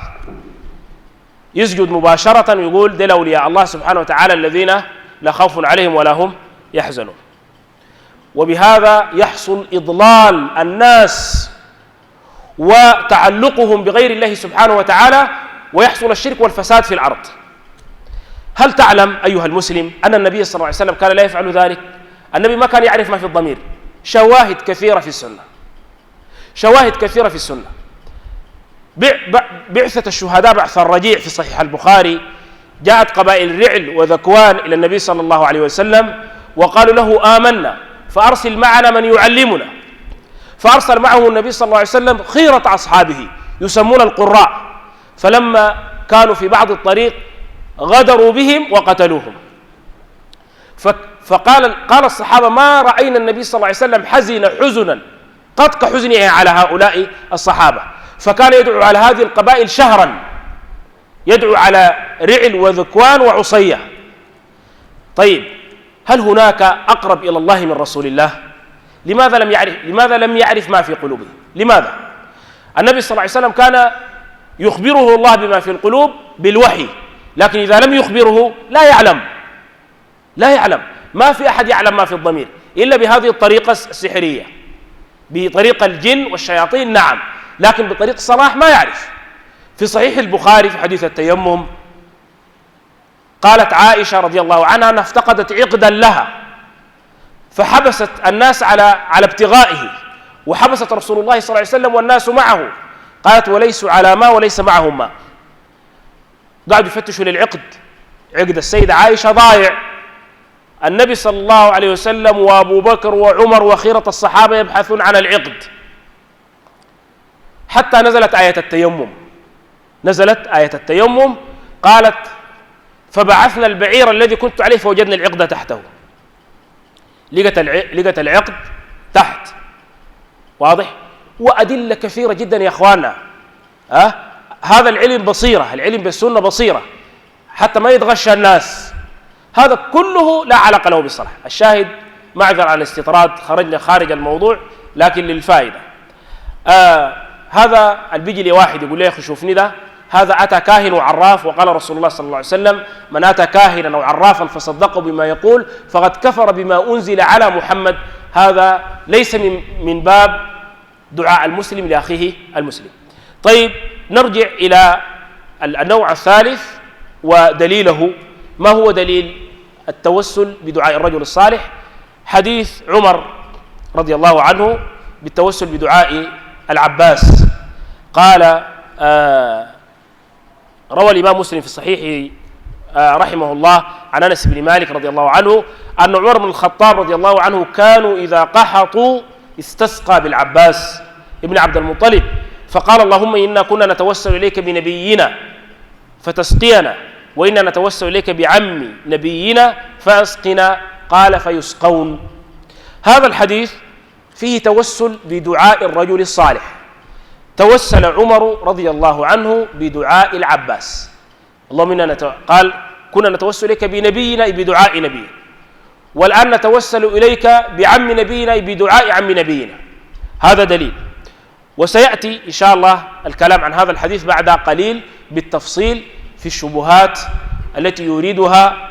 يسجد مباشرة ويقول: دل أولياء الله سبحانه وتعالى الذين لا خوف عليهم ولا هم يحزنون. وبهذا يحصل إضلال الناس وتعلقهم بغير الله سبحانه وتعالى، ويحصل الشرك والفساد في الأرض. هل تعلم أيها المسلم أن النبي صلى الله عليه وسلم كان لا يفعل ذلك؟ النبي ما كان يعرف ما في الضمير. شواهد كثيرة في السنة. بعثة الشهداء بعث الرجيع في صحيح البخاري، جاءت قبائل الرعل وذكوان إلى النبي صلى الله عليه وسلم وقالوا له: آمنا فأرسل معنا من يعلمنا. فأرسل معه النبي صلى الله عليه وسلم خيرة أصحابه، يسمون القراء، فلما كانوا في بعض الطريق غدروا بهم وقتلوهم. قال الصحابة: ما رأينا النبي صلى الله عليه وسلم حزن حزنا قد كحزنه على هؤلاء الصحابة. فكان يدعو على هذه القبائل شهرا، يدعو على رعل وذكوان وعصية. طيب، هل هناك أقرب إلى الله من رسول الله؟ لماذا لم يعرف ما في قلوبه؟ لماذا؟ النبي صلى الله عليه وسلم كان يخبره الله بما في القلوب بالوحي، لكن إذا لم يخبره لا يعلم. ما في أحد يعلم ما في الضمير إلا بهذه الطريقة السحرية، بطريقة الجن والشياطين، نعم، لكن بطريق الصلاح ما يعرف. في صحيح البخاري في حديث التيمم قالت عائشة رضي الله عنها أنها افتقدت عقدا لها، فحبست الناس على ابتغائه، وحبست رسول الله صلى الله عليه وسلم والناس معه. قالت: وليسوا على ماء وليس معهم ماء. قاعدوا يفتشوا للعقد، عقد السيدة عائشة ضايع. النبي صلى الله عليه وسلم وأبو بكر وعمر وخيرة الصحابة يبحثون عن العقد، حتى نزلت آية التيمم. قالت: فبعثنا البعير الذي كنت عليه فوجدنا العقد تحته. لقت العقد تحت. واضح؟ وأدلة كثيرة جدا يا أخواننا. هذا العلم بصيرة، العلم بالسنة بصيرة، حتى ما يتغشى الناس. هذا كله لا علاقة له بالصلاح. الشاهد، معذر عن الاستطراد، خرجنا خارج الموضوع لكن للفائدة. هذا اللي بيجي لي واحد يقول لي: يا أخي شوفني ده، هذا أتى كاهن وعراف، وقال رسول الله صلى الله عليه وسلم: من أتى كاهنا أو عرافا فصدقه بما يقول فقد كفر بما أنزل على محمد. هذا ليس من باب دعاء المسلم لأخيه المسلم. طيب، نرجع إلى النوع الثالث ودليله. ما هو دليل التوسل بدعاء الرجل الصالح؟ حديث عمر رضي الله عنه بالتوسل بدعاء العباس. قال روى الإمام مسلم في صحيحه رحمه الله عن أنس بن مالك رضي الله عنه أن عمر بن الخطاب رضي الله عنه كانوا إذا قحطوا استسقى بالعباس ابن عبد المطلب، فقال: اللهم إنا كنا نتوسل إليك بنبينا فتسقينا، وإنا نتوسل إليك بعم نبينا فأسقنا. قال: فيسقون. هذا الحديث فيه توسل بدعاء الرجل الصالح. توسل عمر رضي الله عنه بدعاء العباس. اللهم إنا قال: كنا نتوسل إليك بنبينا بدعاء نبينا، والآن نتوسل إليك بعم نبينا بدعاء عم نبينا. هذا دليل. وسيأتي إن شاء الله الكلام عن هذا الحديث بعد قليل بالتفصيل في الشبهات التي يريدها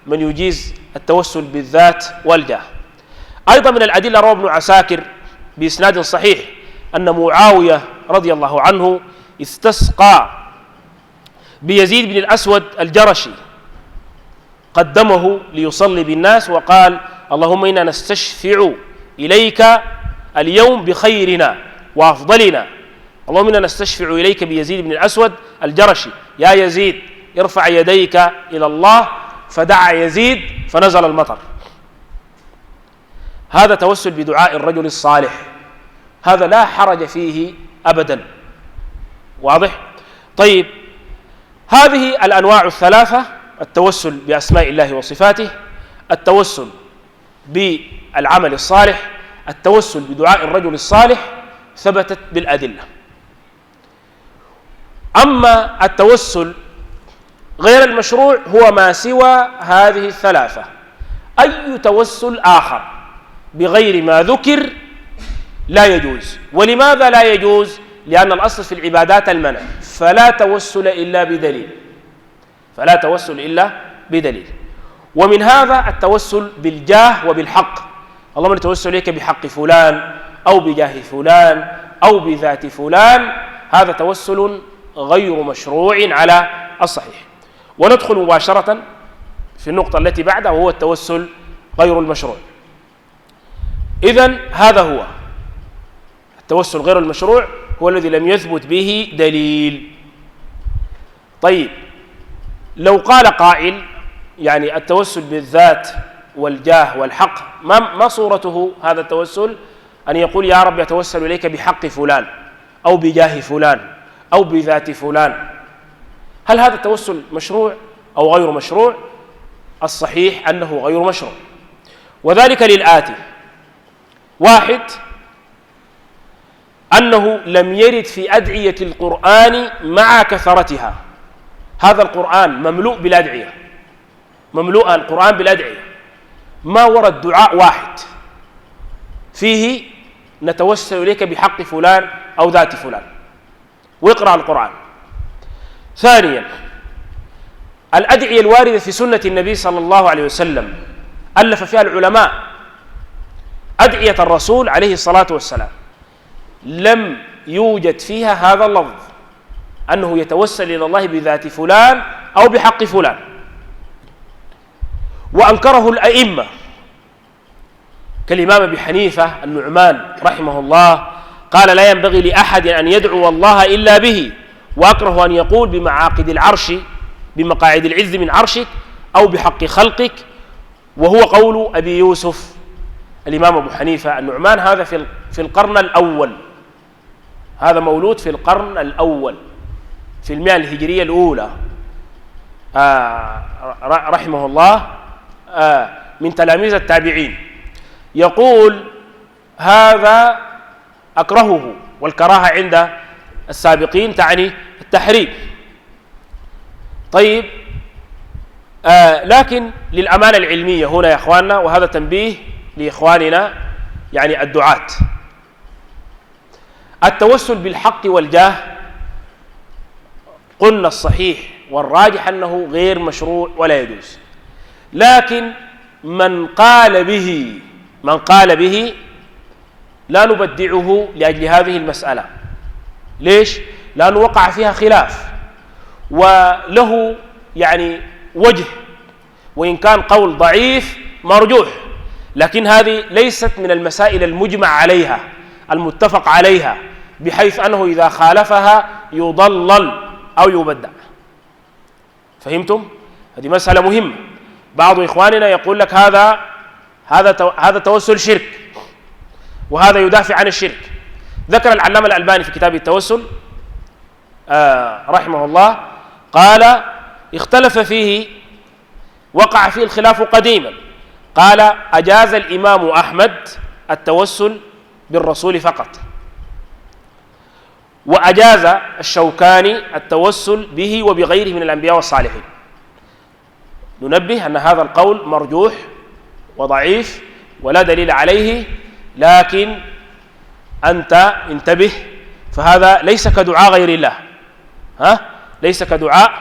من يجيز التوسل بالذات والجاه. أيضا من الأدلة روى ابن عساكر بإسناد صحيح أن معاوية رضي الله عنه استسقى بيزيد بن الأسود الجرشي، قدمه ليصلي بالناس وقال: اللهم إنا نستشفع إليك اليوم بخيرنا وأفضلنا. اللهم إنا نستشفع إليك بيزيد بن الأسود الجرشي، يا يزيد ارفع يديك إلى الله، فدعا يزيد فنزل المطر. هذا توسل بدعاء الرجل الصالح، هذا لا حرج فيه أبدا. واضح؟ طيب، هذه الأنواع الثلاثة: التوسل بأسماء الله وصفاته، التوسل بالعمل الصالح، التوسل بدعاء الرجل الصالح، ثبتت بالأدلة. أما التوسل غير المشروع هو ما سوى هذه الثلاثة. أي توسل آخر بغير ما ذكر لا يجوز. ولماذا لا يجوز؟ لأن الأصل في العبادات المنع، فلا توسل إلا بدليل. ومن هذا التوسل بالجاه وبالحق. اللهم نتوسل إليك بحق فلان أو بجاه فلان أو بذات فلان. هذا توسل غير مشروع على الصحيح. وندخل مباشرة في النقطة التي بعدها، وهو التوسل غير المشروع. إذن هذا هو التوسل غير المشروع، هو الذي لم يثبت به دليل. طيب، لو قال قائل يعني التوسل بالذات والجاه والحق، ما صورته هذا التوسل؟ أن يقول: يا رب أتوسل إليك بحق فلان أو بجاه فلان أو بذات فلان. هل هذا التوسل مشروع أو غير مشروع؟ الصحيح أنه غير مشروع، وذلك للآتي: واحد، أنه لم يرد في أدعية القرآن مع كثرتها. هذا القرآن مملوء بالأدعية، مملوء القرآن بالأدعية، ما ورد دعاء واحد فيه نتوسل إليك بحق فلان أو ذات فلان، ويقرأ القرآن. ثانيا، الأدعية الواردة في سنة النبي صلى الله عليه وسلم ألف فيها العلماء أدعية الرسول عليه الصلاة والسلام، لم يوجد فيها هذا اللفظ أنه يتوسل إلى الله بذات فلان أو بحق فلان، وأنكره الأئمة كالإمام أبي حنيفة النعمان رحمه الله، قال: لا ينبغي لأحد أن يدعو الله إلا به، وأكره أن يقول بمعاقد العرش، بمقاعد العز من عرشك، أو بحق خلقك، وهو قول أبي يوسف الإمام أبو حنيفة النعمان. هذا في القرن الأول، هذا مولود في القرن الأول في 100 الهجرية الأولى، رحمه الله، من تلاميذ التابعين. يقول: هذا أكرهه، والكراهة عند السابقين تعني التحريم. طيب، لكن للأمانة العلمية هنا يا إخواننا، وهذا تنبيه لإخواننا يعني الدعاة، التوسل بالحق والجاه قلنا الصحيح والراجح أنه غير مشروع ولا يجوز، لكن من قال به لا نبدعه لأجل هذه المسألة. ليش؟ لأنه وقع فيها خلاف وله يعني وجه، وإن كان قول ضعيف مرجوح، لكن هذه ليست من المسائل المجمع عليها المتفق عليها، بحيث أنه إذا خالفها يضلل أو يبدع. فهمتم؟ هذه مسألة مهمة. بعض إخواننا يقول لك هذا توسل شرك، وهذا يدافع عن الشرك. ذكر العلامة الألباني في كتاب التوسل رحمه الله، قال: اختلف فيه، وقع فيه الخلاف قديما. قال: أجاز الإمام أحمد التوسل بالرسول فقط، وأجاز الشوكاني التوسل به وبغيره من الأنبياء والصالحين. ننبه أن هذا القول مرجوح وضعيف ولا دليل عليه، لكن أنت انتبه، فهذا ليس كدعاء غير الله، ليس كدعاء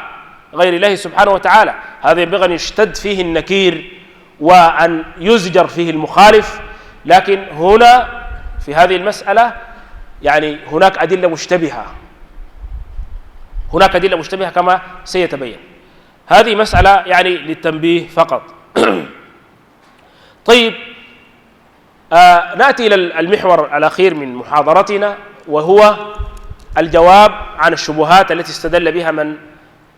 غير الله سبحانه وتعالى. هذا ينبغي أن يشتد فيه النكير وأن يزجر فيه المخالف. لكن هنا في هذه المسألة يعني هناك أدلة مشتبهة كما سيتبين. هذه مسألة يعني للتنبيه فقط. طيب، نأتي إلى المحور الأخير من محاضرتنا، وهو الجواب عن الشبهات التي استدل بها من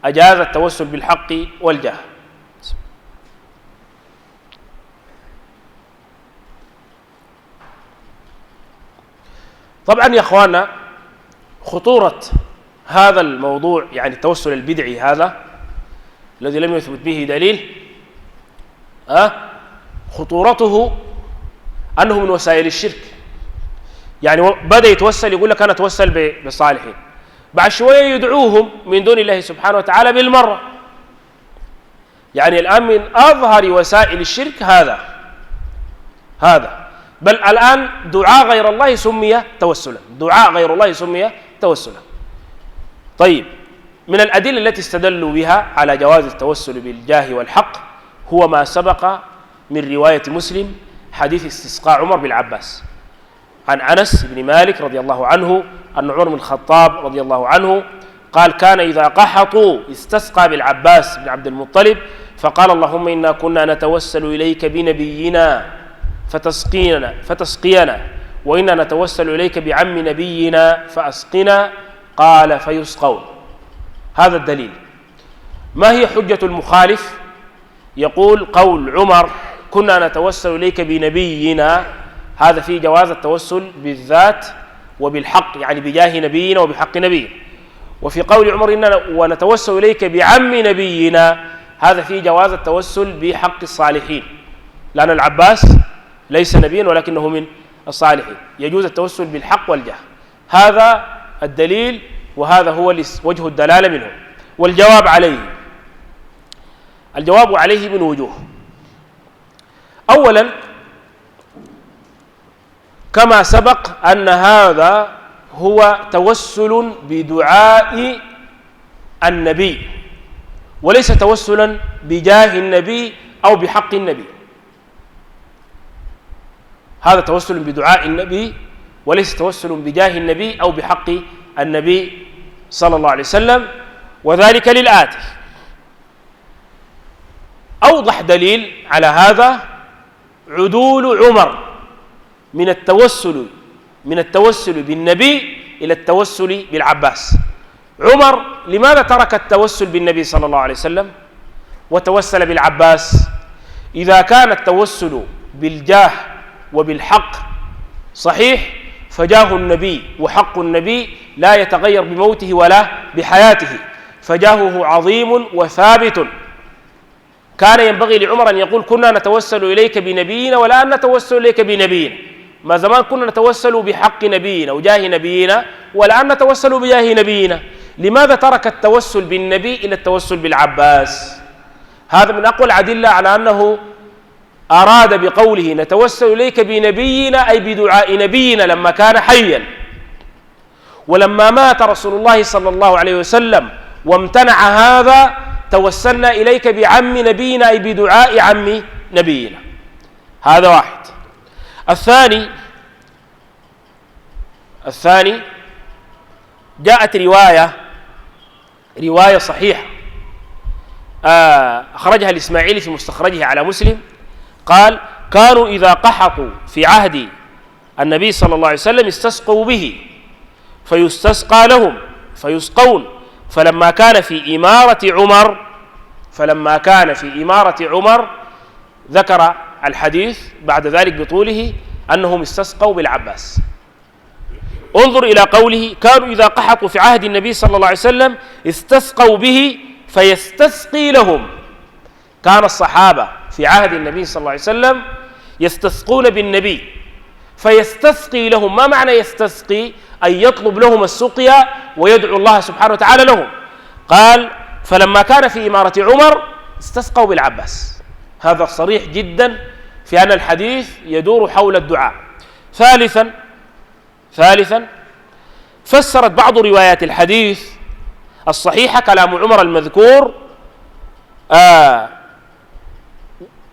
أجاز التوسل بالحق والجاه. طبعا يا أخواننا، خطورة هذا الموضوع يعني التوسل البدعي هذا الذي لم يثبت به دليل، خطورته أنه من وسائل الشرك. يعني بدأ يتوسل، يقول لك أنا أتوسل بالصالحين، بعد شوية يدعوهم من دون الله سبحانه وتعالى بالمرة. يعني الآن من أظهر وسائل الشرك هذا، بل الآن دعاء غير الله سمي توسلا، طيب، من الأدلة التي استدلوا بها على جواز التوسل بالجاه والحق هو ما سبق من رواية مسلم، حديث استسقاء عمر بالعباس، عن أنس بن مالك رضي الله عنه أن عمر بن الخطاب رضي الله عنه قال: كان إذا قحطوا استسقى بالعباس بن عبد المطلب، فقال: اللهم إنا كنا نتوسل إليك بنبينا فتسقينا، وإنا نتوسل إليك بعم نبينا فأسقنا، قال: فيسقون. هذا الدليل. ما هي حجة المخالف؟ يقول قول عمر: كنا نتوسل إليك بنبينا، هذا فيه جواز التوسل بالذات وبالحق، يعني بجاه نبينا وبحق نبينا. وفي قول عمر إننا ونتوسل إليك بعم نبينا، هذا فيه جواز التوسل بحق الصالحين، لأن العباس ليس نبيا ولكنه من الصالحين، يجوز التوسل بالحق والجاه. هذا الدليل وهذا هو وجه الدلالة منه. والجواب عليه، الجواب عليه من وجوه. أولا كما سبق أن هذا هو توسل بدعاء النبي وليس توسلا بجاه النبي أو بحق النبي، هذا توسل بدعاء النبي وليس توسل بجاه النبي أو بحق النبي صلى الله عليه وسلم، وذلك للآتي: أوضح دليل على هذا عدول عمر من التوسل بالنبي إلى التوسل بالعباس. عمر لماذا ترك التوسل بالنبي صلى الله عليه وسلم وتوسل بالعباس؟ إذا كان التوسل بالجاه وبالحق صحيح فجاه النبي وحق النبي لا يتغير بموته ولا بحياته، فجاهه عظيم وثابت. كان ينبغي لعمر أن يقول: كنا نتوسل إليك بنبينا ولا نتوسل إليك بنبينا، ما زمان كنا نتوسل بحق نبينا وجاه نبينا والآن نتوسل بجاه نبينا. لماذا ترك التوسل بالنبي إلى التوسل بالعباس؟ هذا من أقوى الأدلة على أنه أراد بقوله نتوسل إليك بنبينا أي بدعاء نبينا لما كان حيا، ولما مات رسول الله صلى الله عليه وسلم وامتنع هذا توسلنا إليك بعم نبينا أي بدعاء عم نبينا. هذا واحد. الثاني جاءت رواية صحيحة أخرجها الإسماعيلي في مستخرجه على مسلم، قال: كانوا إذا قحطوا في عهد النبي صلى الله عليه وسلم استسقوا به فيستسقى لهم فيسقون، فلما كان في إمارة عمر ذكر الحديث بعد ذلك بطوله أنهم استسقوا بالعباس. انظر إلى قوله: كانوا إذا قحطوا في عهد النبي صلى الله عليه وسلم استسقوا به فيستسقي لهم. كان الصحابة في عهد النبي صلى الله عليه وسلم يستسقون بالنبي فيستسقي لهم. ما معنى يستسقي؟ أي يطلب لهم السقيا ويدعو الله سبحانه وتعالى لهم. قال: فلما كان في إمارة عمر استسقوا بالعباس. هذا صريح جدا في أن الحديث يدور حول الدعاء. ثالثا فسرت بعض روايات الحديث الصحيحة كلام عمر المذكور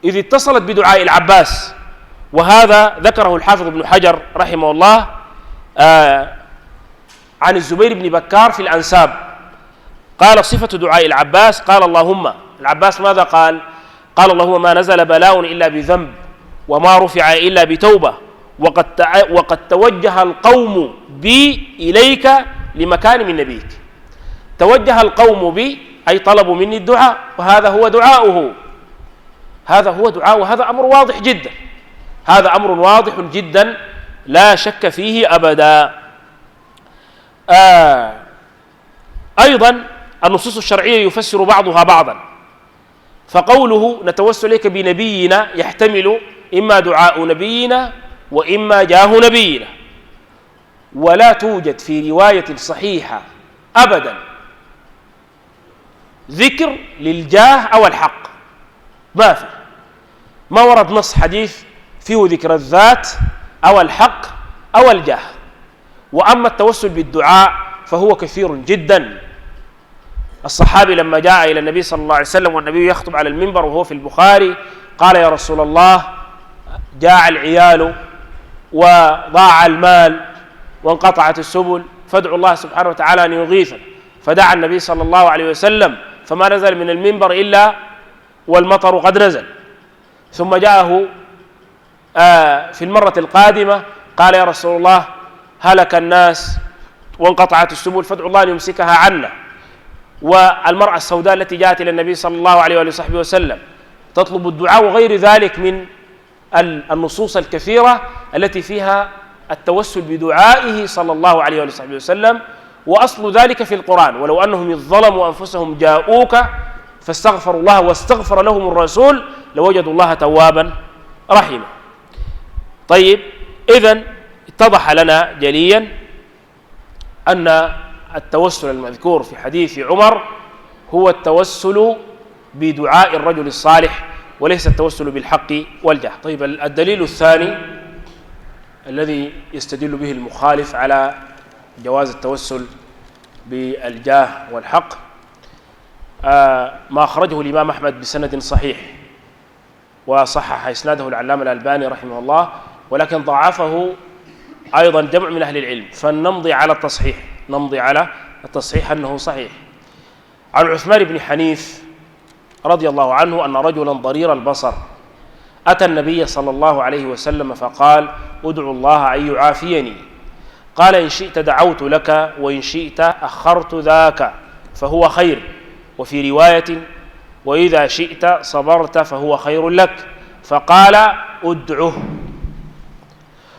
إذ اتصلت بدعاء العباس، وهذا ذكره الحافظ ابن حجر رحمه الله عن الزبير بن بكار في الأنساب. قال: صفة دعاء العباس، قال: اللهم، العباس ماذا قال؟ قال: اللهم ما نزل بلاء إلا بذنب وما رفع إلا بتوبة وقد توجه القوم بي إليك لمكان من نبيك. توجه القوم بي أي طلبوا مني الدعاء، وهذا هو دعاؤه، وهذا أمر واضح جدا، هذا أمر واضح جدا لا شك فيه أبدا. أيضا النصوص الشرعية يفسر بعضها بعضا، فقوله نتوسل إليك بنبينا يحتمل إما دعاء نبينا وإما جاه نبينا، ولا توجد في رواية صحيحة أبدا ذكر للجاه أو الحق، ما ورد نص حديث فيه ذكر الذات أو الحق أو الجاه. وأما التوسل بالدعاء فهو كثير جدا. الصحابي لما جاء إلى النبي صلى الله عليه وسلم والنبي يخطب على المنبر وهو في البخاري قال: يا رسول الله، جاع العيال وضاع المال وانقطعت السبل، فادعوا الله سبحانه وتعالى أن يغيثنا. فدعا النبي صلى الله عليه وسلم فما نزل من المنبر إلا والمطر قد نزل. ثم جاءه في المرة القادمة قال: يا رسول الله، هلك الناس وانقطعت السبل، فادعوا الله أن يمسكها عنا. والمرأة السوداء التي جاءت إلى النبي صلى الله عليه وصحبه وسلم تطلب الدعاء، وغير ذلك من النصوص الكثيرة التي فيها التوسل بدعائه صلى الله عليه وصحبه وسلم. وأصل ذلك في القرآن: ولو أنهم إذ ظلموا أنفسهم جاءوك فاستغفروا الله واستغفر لهم الرسول لوجدوا الله توابا رحيما. طيب، إذن اتضح لنا جليا أن التوسل المذكور في حديث عمر هو التوسل بدعاء الرجل الصالح وليس التوسل بالحق والجاه. طيب، الدليل الثاني الذي يستدل به المخالف على جواز التوسل بالجاه والحق ما أخرجه الإمام أحمد بسند صحيح، وصحح إسناده العلامة الألباني رحمه الله، ولكن ضعفه أيضا جمع من أهل العلم، فنمضي على التصحيح، نمضي على التصحيح أنه صحيح. عن عثمان بن حنيف رضي الله عنه أن رجلا ضرير البصر أتى النبي صلى الله عليه وسلم فقال: ادعو الله أن يعافيني. قال: إن شئت دعوت لك وإن شئت أخرت ذاك فهو خير، وفي رواية: وإذا شئت صبرت فهو خير لك. فقال: ادعه.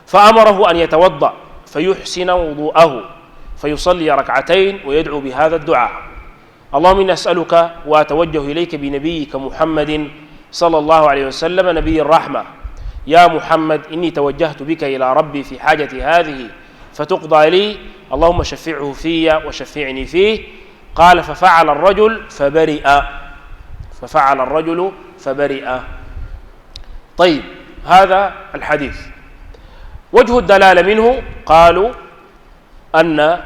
فأمره أن يتوضأ فيحسن وضوءه فيصلي ركعتين ويدعو بهذا الدعاء: اللهم إني أسألك وأتوجه إليك بنبيك محمد صلى الله عليه وسلم نبي الرحمة، يا محمد إني توجهت بك إلى ربي في حاجتي هذه فتقضى لي، اللهم شفعه في وشفعني فيه. قال: ففعل الرجل فبرئ. طيب، هذا الحديث وجه الدلالة منه قالوا أن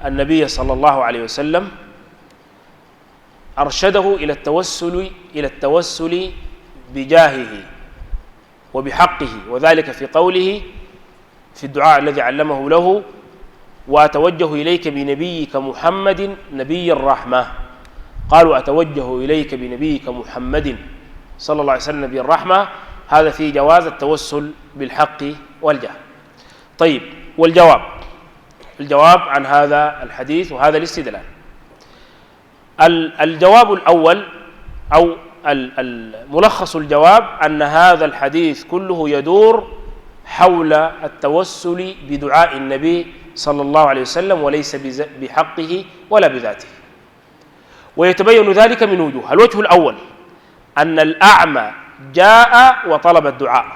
النبي صلى الله عليه وسلم أرشده إلى التوسل بجاهه وبحقه، وذلك في قوله في الدعاء الذي علمه له: وأتوجه إليك بنبيك محمد نبي الرحمة. قالوا: أتوجه إليك بنبيك محمد صلى الله عليه وسلم نبي الرحمة. هذا في جواز التوسل بالحق والجاه. طيب، الجواب عن هذا الحديث وهذا الاستدلال: الجواب الأول أو ملخص الجواب أن هذا الحديث كله يدور حول التوسل بدعاء النبي صلى الله عليه وسلم وليس بحقه ولا بذاته، ويتبين ذلك من وجوه. الوجه الأول أن الأعمى جاء وطلب الدعاء.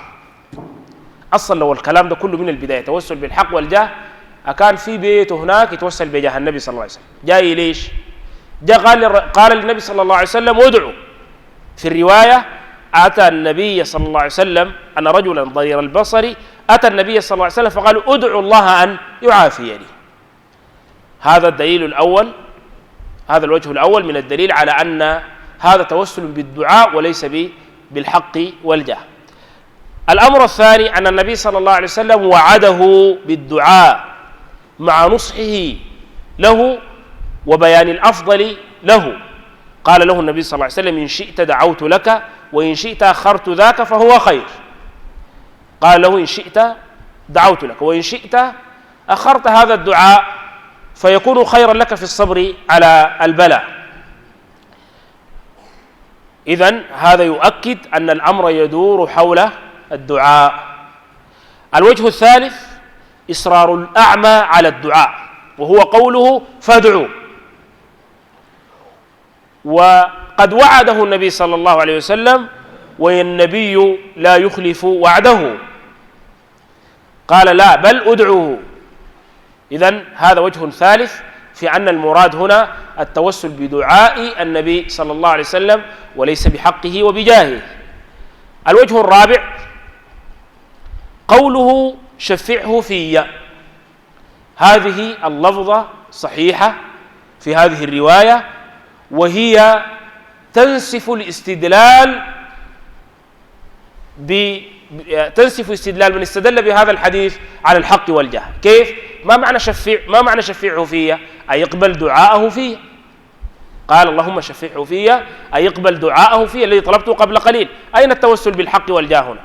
أصلا لو الكلام ده كله من البداية توسل بالحق والجاه، أكان في بيته هناك يتوسل بجاه النبي صلى الله عليه وسلم. جاي ليش؟ جاء قال للنبي صلى الله عليه وسلم: ادعو. في الرواية: أتى النبي صلى الله عليه وسلم أن رجلا ضرير البصر أتى النبي صلى الله عليه وسلم فقال: ادعو الله أن يعافيني. هذا الدليل الأول، هذا الوجه الأول من الدليل على أن هذا توسل بالدعاء وليس بالحق والجاه. الأمر الثاني أن النبي صلى الله عليه وسلم وعده بالدعاء مع نصحه له وبيان الأفضل له. قال له النبي صلى الله عليه وسلم: إن شئت دعوت لك وإن شئت أخرت ذاك فهو خير. قال له: إن شئت دعوت لك وإن شئت أخرت هذا الدعاء فيكون خيرا لك في الصبر على البلاء. إذن هذا يؤكد أن الأمر يدور حول الدعاء. الوجه الثالث إصرار الأعمى على الدعاء، وهو قوله: فادعوا. وقد وعده النبي صلى الله عليه وسلم والنبي لا يخلف وعده، قال: لا بل ادعوه. إذن هذا وجه ثالث في أن المراد هنا التوسل بدعاء النبي صلى الله عليه وسلم وليس بحقه وبجاهه. الوجه الرابع قوله: شفعه في. هذه اللفظة صحيحة في هذه الرواية، وهي تنسف استدلال من استدل بهذا الحديث على الحق والجاه. كيف؟ ما معنى شفعه في؟ أي يقبل دعاءه فيه. قال: اللهم شفعه في، أي يقبل دعاءه فيه الذي طلبته قبل قليل. أين التوسل بالحق والجاه هنا؟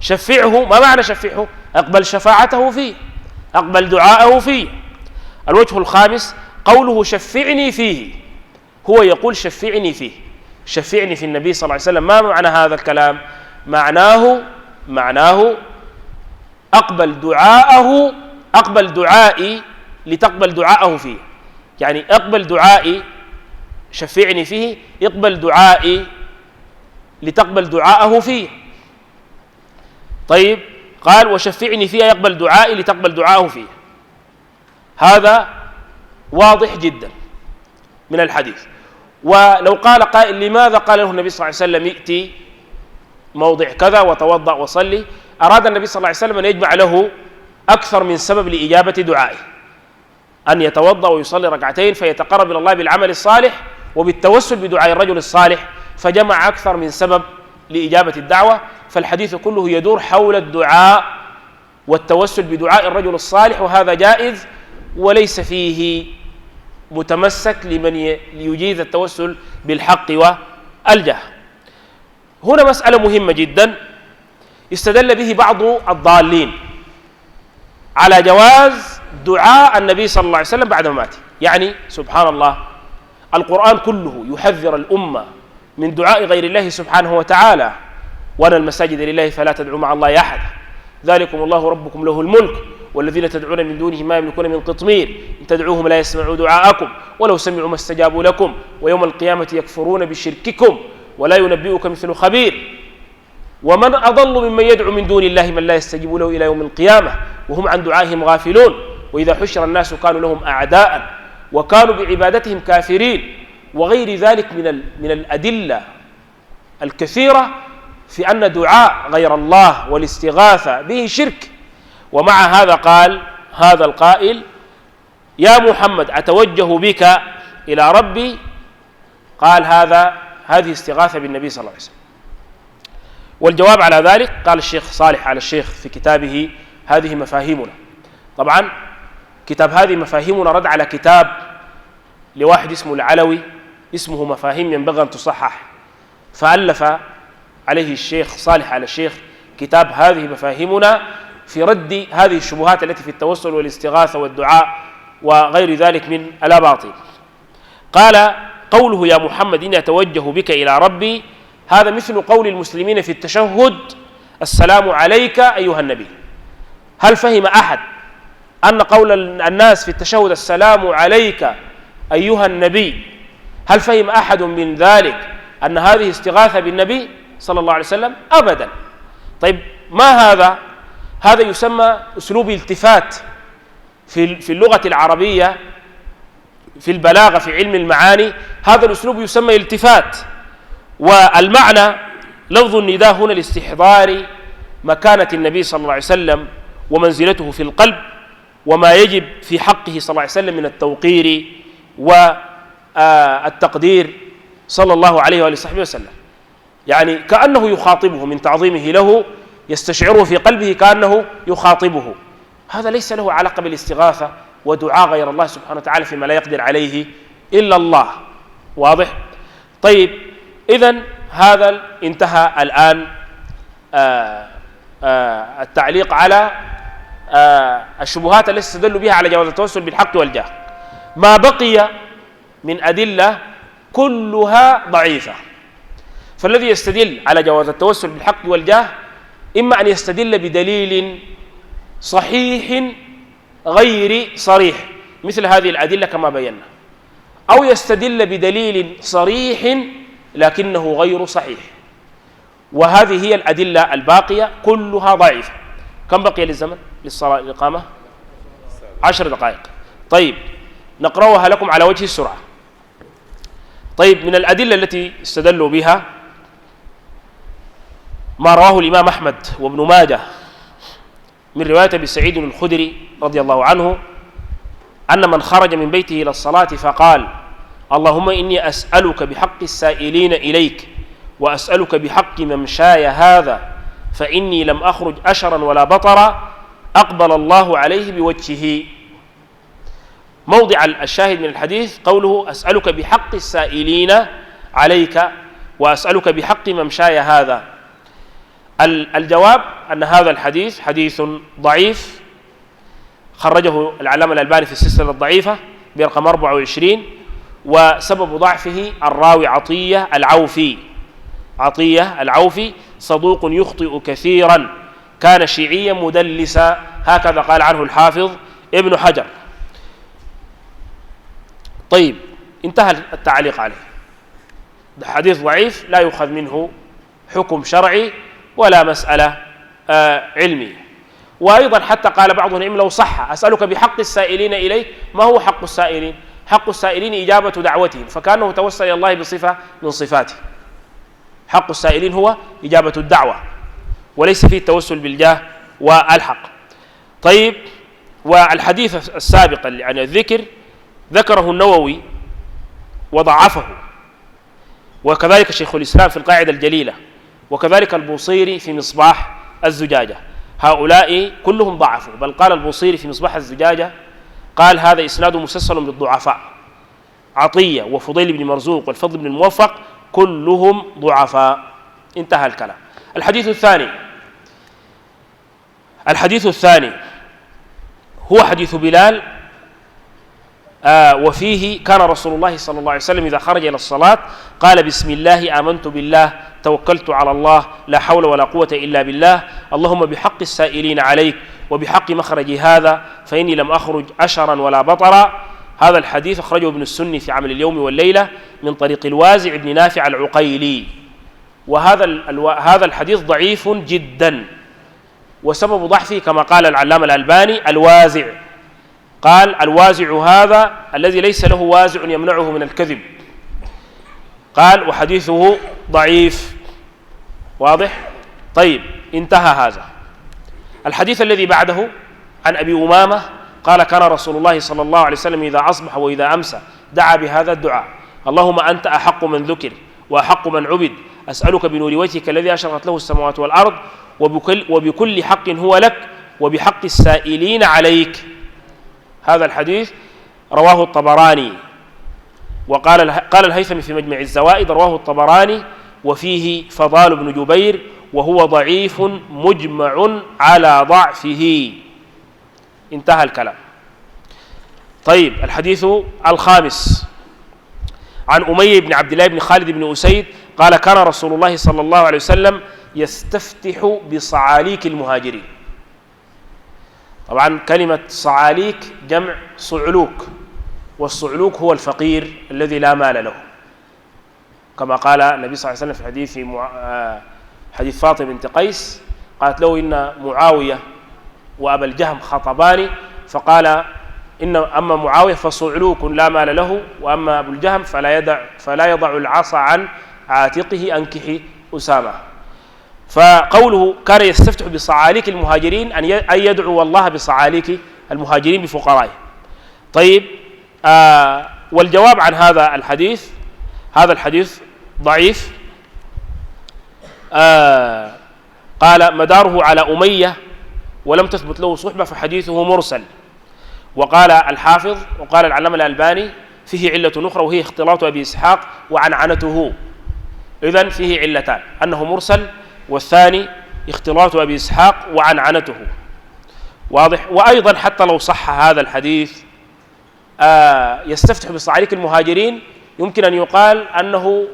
شفعه، ما معنى شفعه؟ أقبل شفاعته فيه، أقبل دعاءه فيه. الوجه الخامس قوله: شفعني فيه. هو يقول: شفعني فيه، شفعني في النبي صلى الله عليه وسلم. ما معنى هذا الكلام؟ معناه أقبل دعائي لتقبل دعاءه فيه، يعني اقبل دعائي شفعني فيه، اقبل دعائي لتقبل دعاءه فيه. طيب قال وشفعني فيها، يقبل دعائي لتقبل دعاءه فيه. هذا واضح جدا من الحديث. ولو قال قائل لماذا قال له النبي صلى الله عليه وسلم ائتي موضع كذا وتوضأ وصلي، أراد النبي صلى الله عليه وسلم أن يجمع له أكثر من سبب لإجابة دعائه، أن يتوضأ ويصلي ركعتين فيتقرب إلى الله بالعمل الصالح وبالتوسل بدعاء الرجل الصالح، فجمع أكثر من سبب لإجابة الدعوة. فالحديث كله يدور حول الدعاء والتوسل بدعاء الرجل الصالح، وهذا جائز وليس فيه متمسك لمن يجيز التوسل بالحق والجاه. هنا مسألة مهمة جدا استدل به بعض الضالين على جواز دعاء النبي صلى الله عليه وسلم بعد مماته. يعني سبحان الله، القرآن كله يحذر الأمة من دعاء غير الله سبحانه وتعالى، وأن المساجد لله فلا تدعوا مع الله أحدا، ذلكم الله ربكم له الملك والذين تدعون من دونه ما يملكون من قطمير إن تدعوهم لا يسمعوا دعاءكم ولو سمعوا ما استجابوا لكم ويوم القيامة يكفرون بشرككم ولا ينبئك مثل خبير ومن أضل ممن يدعو من دون الله من لا يستجيب له إلى يوم القيامة وهم عن دعائهم غافلون وإذا حشر الناس كانوا لهم أعداء وكانوا بعبادتهم كافرين، وغير ذلك من الأدلة الكثيرة في أن دعاء غير الله والاستغاثة به شرك. ومع هذا قال هذا القائل يا محمد أتوجه بك إلى ربي، قال هذه استغاثة بالنبي صلى الله عليه وسلم. والجواب على ذلك قال الشيخ صالح على الشيخ في كتابه هذه مفاهيمنا. طبعا كتاب هذه مفاهيمنا رد على كتاب لواحد اسمه العلوي اسمه مفاهيم ينبغي أن تصحح، فألف عليه الشيخ صالح على الشيخ كتاب هذه مفاهيمنا في رد هذه الشبهات التي في التوسل والاستغاثة والدعاء وغير ذلك من الأباطيل. قال قوله يا محمد إني أتوجه بك إلى ربي، هذا مثل قول المسلمين في التشهد السلام عليك أيها النبي. هل فهم أحد أن قول الناس في التشهد السلام عليك أيها النبي، هل فهم أحد من ذلك أن هذه استغاثة بالنبي صلى الله عليه وسلم؟ أبدا. طيب ما هذا؟ هذا يسمى أسلوب التفات في اللغة العربية في البلاغة في علم المعاني، هذا الأسلوب يسمى التفات. والمعنى لفظ النداء هنا لاستحضار مكانة النبي صلى الله عليه وسلم ومنزلته في القلب وما يجب في حقه صلى الله عليه وسلم من التوقير والتقدير صلى الله عليه وآله وصحبه وسلم، يعني كأنه يخاطبه من تعظيمه له، يستشعره في قلبه كأنه يخاطبه. هذا ليس له علاقة بالاستغاثة ودعاء غير الله سبحانه وتعالى فيما لا يقدر عليه إلا الله. واضح؟ طيب إذن هذا انتهى الآن التعليق على الشبهات التي استدلوا بها على جواز التوسل بالحق والجاه. ما بقي من أدلة كلها ضعيفة، فالذي يستدل على جواز التوسل بالحق والجاه إما أن يستدل بدليل صحيح غير صريح مثل هذه الأدلة كما بينا، أو يستدل بدليل صريح لكنه غير صحيح، وهذه هي الأدلة الباقية كلها ضعيفة. كم بقي للزمن للصلاة الإقامة؟ 10 دقائق. طيب نقرأها لكم على وجه السرعة. طيب من الأدلة التي استدلوا بها ما رواه الإمام أحمد وابن ماجه من رواية أبي سعيد الخدري رضي الله عنه أن من خرج من بيته إلى الصلاة فقال اللهم إني أسألك بحق السائلين إليك وأسألك بحق ممشاي هذا فإني لم أخرج أشرا ولا بطرا أقبل الله عليه بوجهه. موضع الشاهد من الحديث قوله أسألك بحق السائلين عليك وأسألك بحق ممشاي هذا. الجواب أن هذا الحديث حديث ضعيف، خرجه العلامة الألباني في السلسلة الضعيفة برقم 24، وسبب ضعفه الراوي عطية العوفي صدوق يخطئ كثيرا كان شيعيا مدلسا، هكذا قال عنه الحافظ ابن حجر. طيب، انتهى التعليق عليه. حديث ضعيف لا يؤخذ منه حكم شرعي ولا مسألة علمية. وأيضا حتى قال بعضهم لو صح أسألك بحق السائلين إليك، ما هو حق السائلين؟ حق السائلين إجابة دعوتهم، فكأنه توسل إلى الله بصفة من صفاته. حق السائلين هو إجابة الدعوة وليس فيه التوسل بالجاه والحق. طيب، والحديث السابق عن الذكر ذكره النووي وضعفه، وكذلك شيخ الإسلام في القاعدة الجليلة، وكذلك البوصيري في مصباح الزجاجة. هؤلاء كلهم ضعفوا، بل قال البوصيري في مصباح الزجاجة قال هذا إسناد مسلسل بالضعفاء، عطية وفضيل بن مرزوق والفضل بن الموفق كلهم ضعفاء. انتهى الكلام. الحديث الثاني هو حديث بلال، وفيه كان رسول الله صلى الله عليه وسلم إذا خرج إلى الصلاة قال بسم الله آمنت بالله توكلت على الله لا حول ولا قوة إلا بالله اللهم بحق السائلين عليك وبحق مخرج هذا فإني لم أخرج أشرا ولا بطرا. هذا الحديث أخرجه ابن السني في عمل اليوم والليلة من طريق الوازع بن نافع العقيلي. وهذا الحديث ضعيف جدا، وسبب ضعفه كما قال العلامة الألباني الوازع، قال الوازع هذا الذي ليس له وازع يمنعه من الكذب، قال وحديثه ضعيف. واضح؟ طيب، انتهى هذا. الحديث الذي بعده عن أبي أمامة قال كان رسول الله صلى الله عليه وسلم إذا أصبح وإذا أمسى دعا بهذا الدعاء: اللهم أنت أحق من ذكر وأحق من عبد، أسألك بنور وجهك الذي أشرقت له السماوات والأرض وبكل حق هو لك وبحق السائلين عليك. هذا الحديث رواه الطبراني، قال الهيثمي في مجمع الزوائد رواه الطبراني وفيه فضال بن جبير وهو ضعيف مجمع على ضعفه. انتهى الكلام. طيب، الحديث الخامس عن أمية بن عبد الله بن خالد بن أسيد قال كان رسول الله صلى الله عليه وسلم يستفتح بصعاليك المهاجرين. طبعا كلمة صعاليك جمع صعلوك، والصعلوك هو الفقير الذي لا مال له، كما قال النبي صلى الله عليه وسلم في حديث فاطمة بنت قيس قالت له إن معاوية وأبا الجهم خطباني، فقال إن أما معاوية فصعلوك لا مال له، وأما أبو الجهم فلا يضع العصا عن عاتقه أنكحي أسامة. فقوله كان يستفتح بصعاليك المهاجرين أن يدعو الله بصعاليك المهاجرين بفقرائه. طيب، والجواب عن هذا الحديث ضعيف. قال مداره على أمية ولم تثبت له صحبة فحديثه مرسل. وقال الحافظ وقال العلامة الألباني فيه علة أخرى وهي اختلاط أبي إسحاق وعنعنته. إذن فيه علتان: أنه مرسل، والثاني اختلاط أبي إسحاق وعنعنته. واضح؟ وأيضا حتى لو صح هذا الحديث يستفتح بصعاليك المهاجرين، يمكن أن يقال أنه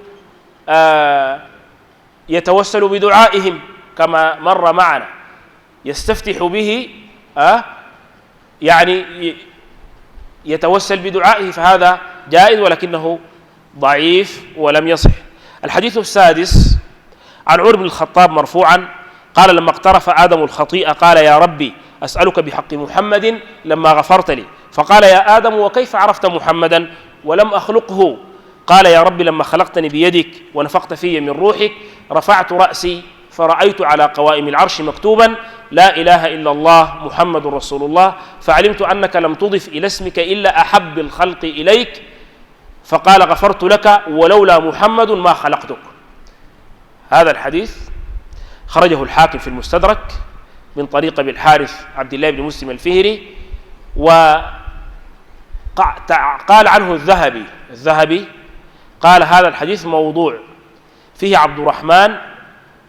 يتوسل بدعائهم كما مر معنا، يستفتح به يعني يتوسل بدعائه، فهذا جائز ولكنه ضعيف ولم يصح. الحديث السادس عن عمر بن الخطاب مرفوعا قال لما اقترف آدم الخطيئة قال يا ربي أسألك بحق محمد لما غفرت لي، فقال يا آدم وكيف عرفت محمدا ولم أخلقه؟ قال يا ربي لما خلقتني بيدك ونفخت في من روحك رفعت رأسي فرأيت على قوائم العرش مكتوبا لا إله إلا الله محمد رسول الله، فعلمت أنك لم تضف إلى اسمك إلا أحب الخلق إليك، فقال غفرت لك ولولا محمد ما خلقتك. هذا الحديث خرجه الحاكم في المستدرك من طريق أبي الحارث عبد الله بن مسلم الفهري، وقال عنه الذهبي قال هذا الحديث موضوع فيه عبد الرحمن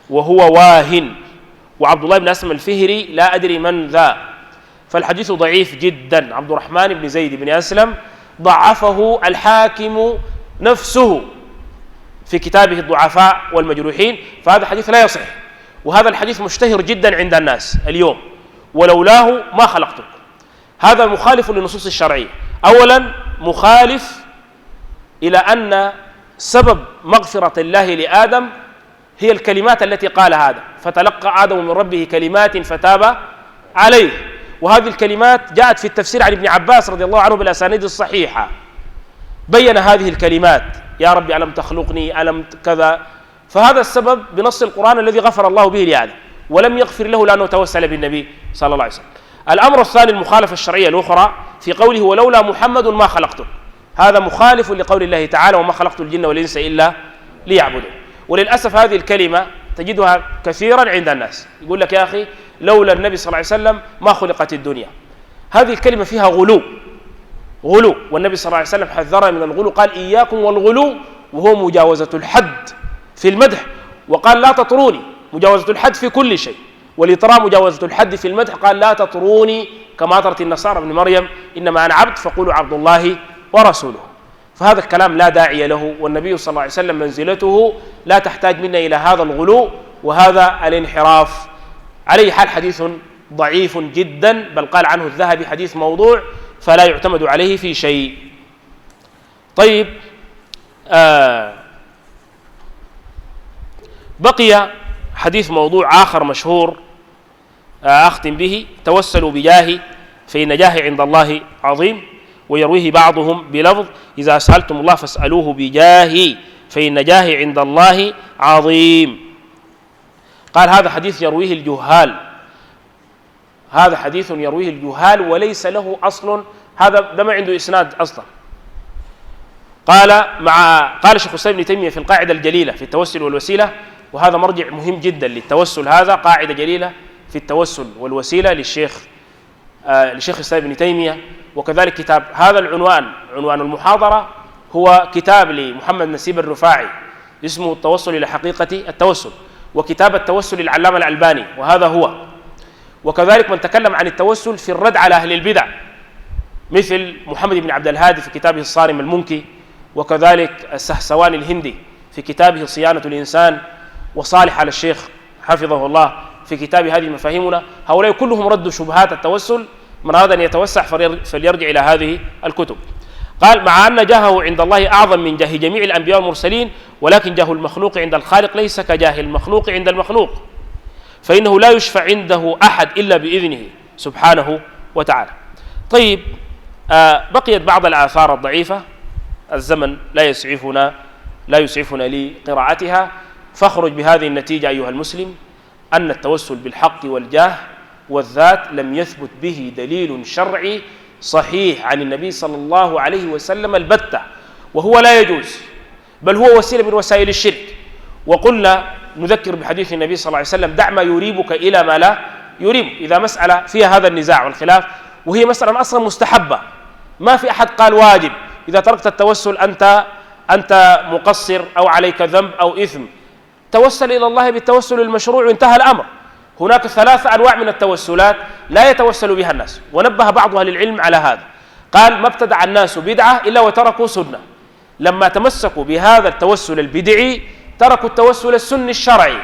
وهو واهن، وعبد الله بن أسلم الفهري لا أدري من ذا، فالحديث ضعيف جدا. عبد الرحمن بن زيد بن أسلم ضعفه الحاكم نفسه في كتابه الضعفاء والمجروحين، فهذا الحديث لا يصح. وهذا الحديث مشتهر جدا عند الناس اليوم، ولولاه ما خلقتك. هذا مخالف للنصوص الشرعية. أولا مخالف إلى أن سبب مغفرة الله لآدم هي الكلمات التي قالها آدم، فتلقى آدم من ربه كلمات فتاب عليه. وهذه الكلمات جاءت في التفسير عن ابن عباس رضي الله عنه بالأسانيد الصحيحة، بين هذه الكلمات: يا رب ألم تخلقني، ألم كذا. فهذا السبب بنص القرآن الذي غفر الله به لآدم، ولم يغفر له لأنه توسل بالنبي صلى الله عليه وسلم. الأمر الثاني المخالفة الشرعية الأخرى في قوله: ولولا محمد ما خلقته. هذا مخالف لقول الله تعالى: وما خلقت الجن والإنس إلا ليعبدون. وللأسف هذه الكلمة تجدها كثيرا عند الناس، يقول لك: يا أخي لولا النبي صلى الله عليه وسلم ما خلقت الدنيا. هذه الكلمة فيها غلو، والنبي صلى الله عليه وسلم حذرنا من الغلو، قال: إياكم والغلو، وهو مجاوزة الحد في المدح، وقال: لا تطروني، مجاوزة الحد في كل شيء. والإطراء مجاوزة الحد في المدح، قال: لا تطروني كما أطرت النصارى ابن مريم، إنما أنا عبد فقولوا عبد الله ورسوله. فهذا الكلام لا داعي له، والنبي صلى الله عليه وسلم منزلته لا تحتاج منا إلى هذا الغلو وهذا الانحراف. عليه حال حديث ضعيف جدا، بل قال عنه الذهبي حديث موضوع، فلا يعتمد عليه في شيء. طيب، بقي حديث موضوع آخر مشهور أختم به: توسلوا بجاهي فإن جاهي عند الله عظيم. ويرويه بعضهم بلفظ: إذا سألتم الله فاسألوه بجاهي فإن جاهي عند الله عظيم. قال: هذا حديث يرويه الجهال، هذا حديث يرويه الجهال وليس له أصل، هذا ما عنده إسناد أصلا. قال شيخ الإسلام ابن تيمية في القاعدة الجليلة في التوسل والوسيلة، وهذا مرجع مهم جدا للتوسل، هذا قاعدة جليلة في التوسل والوسيلة للشيخ الإسلام ابن تيمية. وكذلك كتاب هذا عنوان المحاضرة هو كتاب لمحمد نسيب الرفاعي اسمه التوسل إلى حقيقة التوسل، وكتاب التوسل للعلامة الألباني، وهذا هو. وكذلك من تكلم عن التوسل في الرد على أهل البدع مثل محمد بن عبد الهادي في كتابه الصارم المنكي، وكذلك السهسواني الهندي في كتابه صيانة الإنسان، وصالح على الشيخ حفظه الله في كتاب هذه مفاهيمنا. هؤلاء كلهم ردوا شبهات التوسل، من أراد أن يتوسع فليرجع إلى هذه الكتب. قال: مع أن جاهه عند الله أعظم من جاه جميع الأنبياء والمرسلين، ولكن جاه المخلوق عند الخالق ليس كجاه المخلوق عند المخلوق، فإنه لا يشفع عنده أحد إلا بإذنه سبحانه وتعالى. طيب، بقيت بعض الآثار الضعيفة، الزمن لا يسعفنا لقراءتها، فاخرج بهذه النتيجة أيها المسلم: أن التوسل بالحق والجاه والذات لم يثبت به دليل شرعي صحيح عن النبي صلى الله عليه وسلم البتة، وهو لا يجوز، بل هو وسيلة من وسائل الشرك. وقلنا نذكر بحديث النبي صلى الله عليه وسلم: دع ما يريبك إلى ما لا يريبك. إذا مسألة فيها هذا النزاع والخلاف، وهي مسألة أصلا مستحبة، ما في أحد قال واجب، إذا تركت التوسل أنت مقصر أو عليك ذنب أو إثم. توسل إلى الله بالتوسل المشروع وانتهى الأمر. هناك 3 أنواع من التوسلات لا يتوسل بها الناس، ونبه بعض أهل العلم على هذا. قال: ما ابتدع الناس بدعة إلا وتركوا سنة. لما تمسكوا بهذا التوسل البدعي تركوا التوسل السني الشرعي،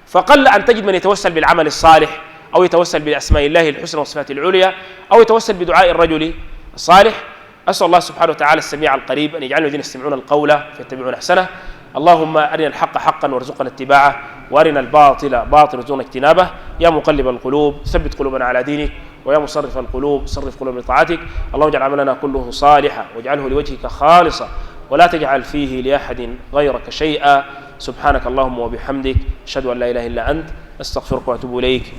فقل أن تجد من يتوسل بالعمل الصالح، أو يتوسل بأسماء الله الحسنى وصفاته العليا، أو يتوسل بدعاء الرجل الصالح. أسأل الله سبحانه وتعالى السميع القريب أن يجعلنا الذين يستمعون القول فيتبعون أحسنه. اللهم أرنا الحق حقا وارزقنا اتباعه، وأرنا الباطل باطلا وارزقنا اجتنابه. يا مقلب القلوب ثبت قلوبنا على دينك، ويا مصرف القلوب صرف قلوبنا لطاعتك. اللهم اجعل عملنا كله صالحا واجعله لوجهك خالصا، ولا تجعل فيه لأحد غيرك شيئا. سبحانك اللهم وبحمدك، أشهد أن لا إله إلا أنت، أستغفرك وأتوب إليك.